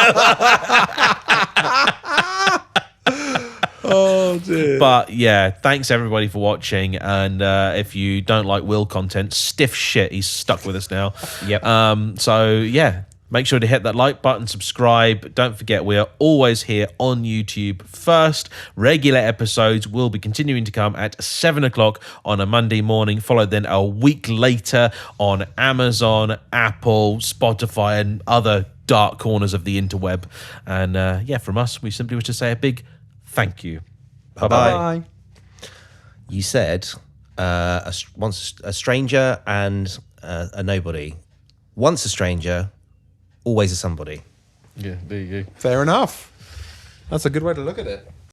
Oh dear. But yeah, thanks everybody for watching. And if you don't like Will content, stiff shit, he's stuck with us now. Yep. So yeah, make sure to hit that like button, subscribe. Don't forget, we are always here on YouTube first. Regular episodes will be continuing to come at 7 o'clock on a Monday morning, followed then a week later on Amazon, Apple, Spotify, and other dark corners of the interweb. And yeah, from us, we simply wish to say a big thank you. Bye-bye. You said once a stranger and a nobody. Once a stranger, always a somebody. Yeah, there you go. Fair enough. That's a good way to look at it.